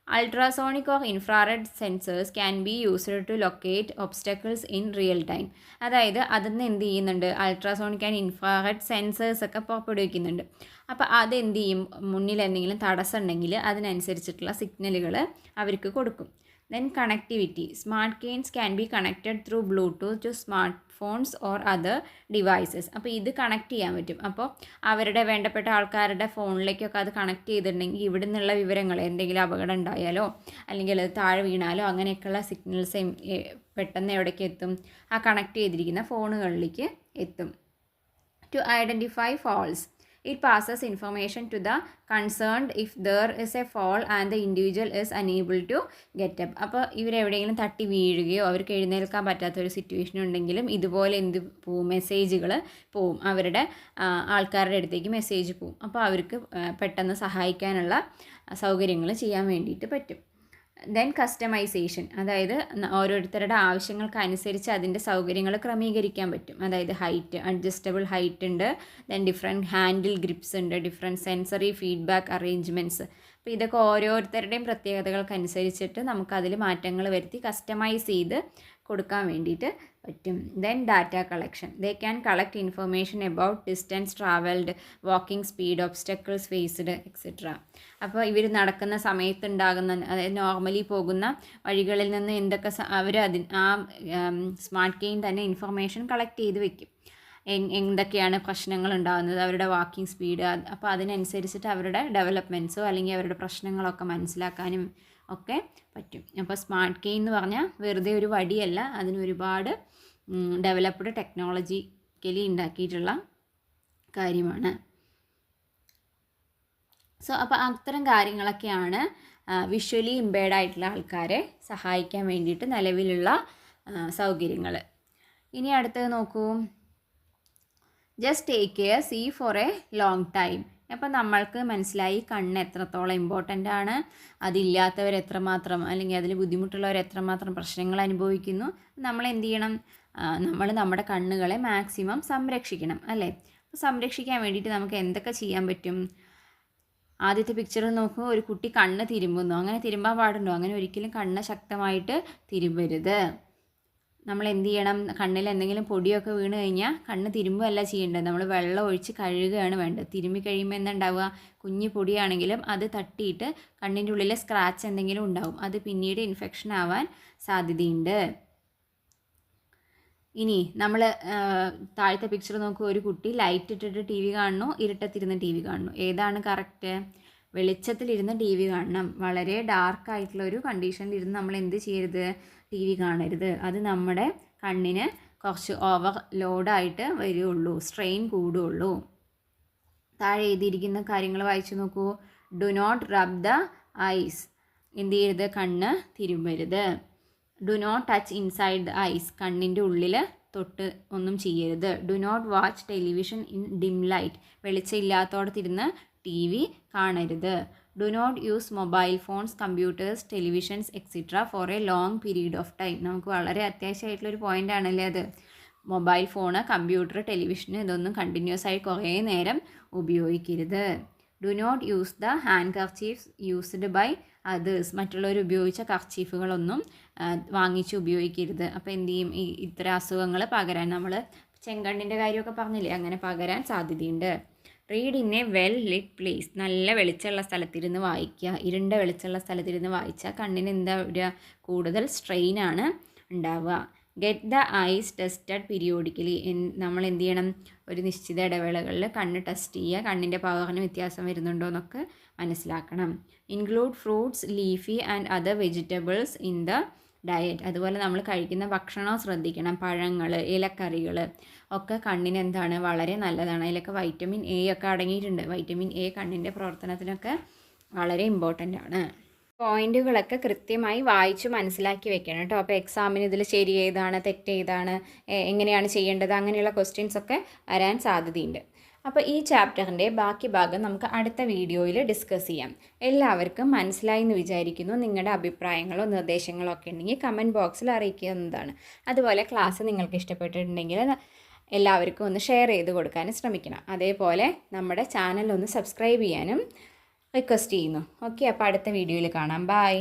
ultrasonic or infrared sensors can be used to locate obstacles in real time. അതായത് അതിന്ന് എന്ത് ചെയ്യുന്നുണ്ട്, അൾട്രാസോണിക് ആൻഡ് ഇൻഫ്രാറെഡ് സെൻസേഴ്സ് ഒക്കെ പുറപ്പെടുവിക്കുന്നുണ്ട്. അപ്പോൾ അതെന്ത് ചെയ്യും, മുന്നിൽ എന്തെങ്കിലും തടസ്സം ഉണ്ടെങ്കിൽ അതിനനുസരിച്ചിട്ടുള്ള സിഗ്നലുകൾ അവർക്ക് കൊടുക്കും. Then connectivity, smart canes can be connected through Bluetooth to smart phones or other devices. അപ്പോൾ ഇത് കണക്ട് ചെയ്യാൻ പറ്റും. അപ്പോൾ അവരുടെ വേണ്ടപ്പെട്ട ആൾക്കാരുടെ ഫോണിലേക്കൊക്കെ അത് കണക്ട് ചെയ്തിട്ടുണ്ടെങ്കിൽ ഇവിടെ നിന്നുള്ള വിവരങ്ങൾ, എന്തെങ്കിലും അപകടം ഉണ്ടായാലോ അല്ലെങ്കിൽ അത് താഴെ വീണാലോ അങ്ങനെയൊക്കെയുള്ള സിഗ്നൽസ് പെട്ടെന്ന് എവിടേക്ക് എത്തും, ആ കണക്ട് ചെയ്തിരിക്കുന്ന ഫോണുകളിലേക്ക് എത്തും. To identify falls, it passes information to the concerned if there is a fall and the individual is unable to get up. അപ്പോൾ ഇവരെവിടെയെങ്കിലും തട്ടി വീഴുകയോ അവർക്ക് എഴുന്നേൽക്കാൻ പറ്റാത്തൊരു സിറ്റുവേഷൻ ഉണ്ടെങ്കിലും ഇതുപോലെ എന്ത് പോവും, മെസ്സേജുകൾ പോവും, അവരുടെ ആൾക്കാരുടെ അടുത്തേക്ക് മെസ്സേജ് പോവും. അപ്പോൾ അവർക്ക് പെട്ടെന്ന് സഹായിക്കാനുള്ള സൗകര്യങ്ങൾ ചെയ്യാൻ വേണ്ടിയിട്ട് പറ്റും. ദെൻ കസ്റ്റമൈസേഷൻ, അതായത് ഓരോരുത്തരുടെ ആവശ്യങ്ങൾക്കനുസരിച്ച് അതിൻ്റെ സൗകര്യങ്ങൾ ക്രമീകരിക്കാൻ പറ്റും. അതായത് ഹൈറ്റ്, അഡ്ജസ്റ്റബിൾ ഹൈറ്റ് ഉണ്ട്, ദെൻ ഡിഫറെൻറ്റ് ഹാൻഡിൽ ഗ്രിപ്സ് ഉണ്ട്, ഡിഫറെൻറ്റ് സെൻസറി ഫീഡ്ബാക്ക് അറേഞ്ച്മെൻറ്റ്സ്. അപ്പോൾ ഇതൊക്കെ ഓരോരുത്തരുടെയും പ്രത്യേകതകൾക്കനുസരിച്ചിട്ട് നമുക്കതിൽ മാറ്റങ്ങൾ വരുത്തി കസ്റ്റമൈസ് ചെയ്ത് കൊടുക്കാൻ വേണ്ടിയിട്ട് പറ്റും. Then data collection. They can collect information about distance travelled, walking speed, obstacles faced etcetera. അപ്പോൾ ഇവർ നടക്കുന്ന സമയത്തുണ്ടാകുന്ന, അതായത് നോർമലി പോകുന്ന വഴികളിൽ നിന്ന് എന്തൊക്കെ അവർ ആ സ്മാർട്ട് കെയിൻ തന്നെ ഇൻഫർമേഷൻ കളക്ട് ചെയ്ത് വെക്കും. എന്തൊക്കെയാണ് പ്രശ്നങ്ങൾ ഉണ്ടാകുന്നത്, അവരുടെ വാക്കിംഗ് സ്പീഡ്. അപ്പോൾ അതിനനുസരിച്ചിട്ട് അവരുടെ ഡെവലപ്മെൻറ്റ്സോ അല്ലെങ്കിൽ അവരുടെ പ്രശ്നങ്ങളൊക്കെ മനസ്സിലാക്കാനും ഒക്കെ പറ്റും. അപ്പോൾ സ്മാർട്ട് കെയിൻ എന്ന് പറഞ്ഞാൽ വെറുതെ ഒരു വടിയല്ല, അതിന് ഒരുപാട് ഡെവലപ്ഡ് ടെക്നോളജിക്കലി ഉണ്ടാക്കിയിട്ടുള്ള കാര്യമാണ്. സോ അപ്പോൾ അത്തരം കാര്യങ്ങളൊക്കെയാണ് വിഷ്വലി ഇമ്പയർഡ് ആയിട്ടുള്ള ആൾക്കാരെ സഹായിക്കാൻ വേണ്ടിയിട്ട് നിലവിലുള്ള സൗകര്യങ്ങൾ. ഇനി അടുത്തത് നോക്കൂ. Just take care, see for a long time. അപ്പോൾ നമ്മൾക്ക് മനസ്സിലായി കണ്ണ് എത്രത്തോളം ഇമ്പോർട്ടൻ്റ് ആണ്, അതില്ലാത്തവർ എത്രമാത്രം അല്ലെങ്കിൽ അതിൽ ബുദ്ധിമുട്ടുള്ളവർ എത്രമാത്രം പ്രശ്നങ്ങൾ അനുഭവിക്കുന്നു. നമ്മൾ എന്ത് ചെയ്യണം? നമ്മൾ നമ്മുടെ കണ്ണുകളെ മാക്സിമം സംരക്ഷിക്കണം അല്ലേ? അപ്പോൾ സംരക്ഷിക്കാൻ വേണ്ടിയിട്ട് നമുക്ക് എന്തൊക്കെ ചെയ്യാൻ പറ്റും? ആദ്യത്തെ പിക്ചറിൽ നോക്കൂ, ഒരു കുട്ടി കണ്ണ് തിരുമ്പുന്നു. അങ്ങനെ തിരുമ്പാൻ പാടുണ്ടോ? അങ്ങനെ ഒരിക്കലും കണ്ണ് ശക്തമായിട്ട് തിരുമ്പരുത്. നമ്മൾ എന്ത് ചെയ്യണം? കണ്ണിൽ എന്തെങ്കിലും പൊടിയൊക്കെ വീണ് കഴിഞ്ഞാൽ കണ്ണ് തിരുമ്പുകയല്ല ചെയ്യേണ്ടത്, നമ്മൾ വെള്ളം ഒഴിച്ച് കഴുകുകയാണ് വേണ്ടത്. തിരുമ്പി കഴിയുമ്പോൾ എന്താ ഉണ്ടാവുക? കുഞ്ഞു പൊടിയാണെങ്കിലും അത് തട്ടിയിട്ട് കണ്ണിൻ്റെ ഉള്ളിൽ സ്ക്രാച്ച് എന്തെങ്കിലും ഉണ്ടാവും, അത് പിന്നീട് ഇൻഫെക്ഷൻ ആവാൻ സാധ്യതയുണ്ട്. ഇനി നമ്മൾ താഴത്തെ പിക്ചർ നോക്കൂ, ഒരു കുട്ടി ലൈറ്റ് ഇട്ടിട്ട് ടി വി കാണുന്നു, ഇരുട്ടത്തിരുന്ന് ടി വി കാണുന്നു. ഏതാണ് കറക്റ്റ്? വെളിച്ചത്തിലിരുന്ന് ടി വി കാണണം. വളരെ ഡാർക്കായിട്ടുള്ള ഒരു കണ്ടീഷനിലിരുന്ന് നമ്മൾ എന്ത് ചെയ്യരുത്? ടി വി കാണരുത്. അത് നമ്മുടെ കണ്ണിന് കുറച്ച് ഓവർ ലോഡായിട്ട് വരികയുള്ളൂ, സ്ട്രെയിൻ കൂടുകയുള്ളൂ. താഴെ എഴുതിയിരിക്കുന്ന കാര്യങ്ങൾ വായിച്ചു നോക്കൂ. Do not rub the eyes. എന്ത് ചെയ്യരുത്? കണ്ണ് തിരുമ്പരുത്. Do not touch inside the eyes. കണ്ണിൻ്റെ ഉള്ളിൽ തൊട്ട് ഒന്നും ചെയ്യരുത്. Do not watch television in dim light. വെളിച്ചമില്ലാത്തോടത്തിരുന്ന് ടി വി കാണരുത്. Do not use mobile phones, computers, televisions etcetera for a long period of time. നമുക്ക് വളരെ അത്യാവശ്യമായിട്ടുള്ളൊരു പോയിൻ്റ് ആണല്ലേ അത്. മൊബൈൽ ഫോണ്, കമ്പ്യൂട്ടർ, ടെലിവിഷൻ ഇതൊന്നും കണ്ടിന്യൂസ് ആയി കുറേ നേരം ഉപയോഗിക്കരുത്. Do not use the hand കർച്ചീഫ്സ് used by others. മറ്റുള്ളവർ ഉപയോഗിച്ച കർച്ചീഫുകളൊന്നും വാങ്ങിച്ച് ഉപയോഗിക്കരുത്. അപ്പോൾ എന്ത് ചെയ്യും? ഇത്തരം അസുഖങ്ങൾ പകരാൻ, നമ്മൾ ചെങ്കണ്ണിൻ്റെ കാര്യമൊക്കെ പറഞ്ഞില്ലേ, അങ്ങനെ പകരാൻ സാധ്യതയുണ്ട്. Read in a well lit place. നല്ല വെളിച്ചമുള്ള സ്ഥലത്തിരുന്ന് വായിക്കുക. ഇരുണ്ട വെളിച്ചമുള്ള സ്ഥലത്തിരുന്ന് വായിച്ചാൽ കണ്ണിന് എന്താ വരിക? കൂടുതൽ സ്ട്രെയിനാണ് ഉണ്ടാവുക. Get the eyes tested periodically. നമ്മൾ എന്ത് ചെയ്യണം? ഒരു നിശ്ചിത ഇടവേളകളിൽ കണ്ണ് ടെസ്റ്റ് ചെയ്യുക, കണ്ണിൻ്റെ പവറിന് വ്യത്യാസം വരുന്നുണ്ടോ എന്നൊക്കെ മനസ്സിലാക്കണം. Include fruits, leafy and other vegetables in the diet. അതുപോലെ നമ്മൾ കഴിക്കുന്ന ഭക്ഷണം ശ്രദ്ധിക്കണം. പഴങ്ങൾ, ഇലക്കറികൾ ഒക്കെ കണ്ണിന് എന്താണ്? വളരെ നല്ലതാണ്. അതിലൊക്കെ വൈറ്റമിൻ എ ഒക്കെ അടങ്ങിയിട്ടുണ്ട്. വൈറ്റമിൻ എ കണ്ണിൻ്റെ പ്രവർത്തനത്തിനൊക്കെ വളരെ ഇമ്പോർട്ടൻ്റ് ആണ്. പോയിന്റുകളൊക്കെ കൃത്യമായി വായിച്ച് മനസ്സിലാക്കി വെക്കണം കേട്ടോ. അപ്പോൾ എക്സാമിന് ഇതിൽ ശരി ഏതാണ്, തെറ്റ് ഏതാണ്, എങ്ങനെയാണ് ചെയ്യേണ്ടത്, അങ്ങനെയുള്ള ക്വസ്റ്റ്യൻസ് ഒക്കെ വരാൻ സാധ്യതയുണ്ട്. അപ്പോൾ ഈ ചാപ്റ്ററിൻ്റെ ബാക്കി ഭാഗം നമുക്ക് അടുത്ത വീഡിയോയിൽ ഡിസ്കസ് ചെയ്യാം. എല്ലാവർക്കും മനസ്സിലായി എന്ന് വിചാരിക്കുന്നു. നിങ്ങളുടെ അഭിപ്രായങ്ങളോ നിർദ്ദേശങ്ങളോ ഒക്കെ ഉണ്ടെങ്കിൽ കമൻറ്റ് ബോക്സിൽ അറിയിക്കുന്നതാണ്. അതുപോലെ ക്ലാസ് നിങ്ങൾക്ക് ഇഷ്ടപ്പെട്ടിട്ടുണ്ടെങ്കിൽ എല്ലാവർക്കും ഒന്ന് ഷെയർ ചെയ്ത് കൊടുക്കാനും ശ്രമിക്കണം. അതേപോലെ നമ്മുടെ ചാനൽ ഒന്ന് സബ്സ്ക്രൈബ് ചെയ്യാനും റിക്വസ്റ്റ് ചെയ്യുന്നു. ഓക്കെ, അപ്പോൾ അടുത്ത വീഡിയോയിൽ കാണാം. ബൈ.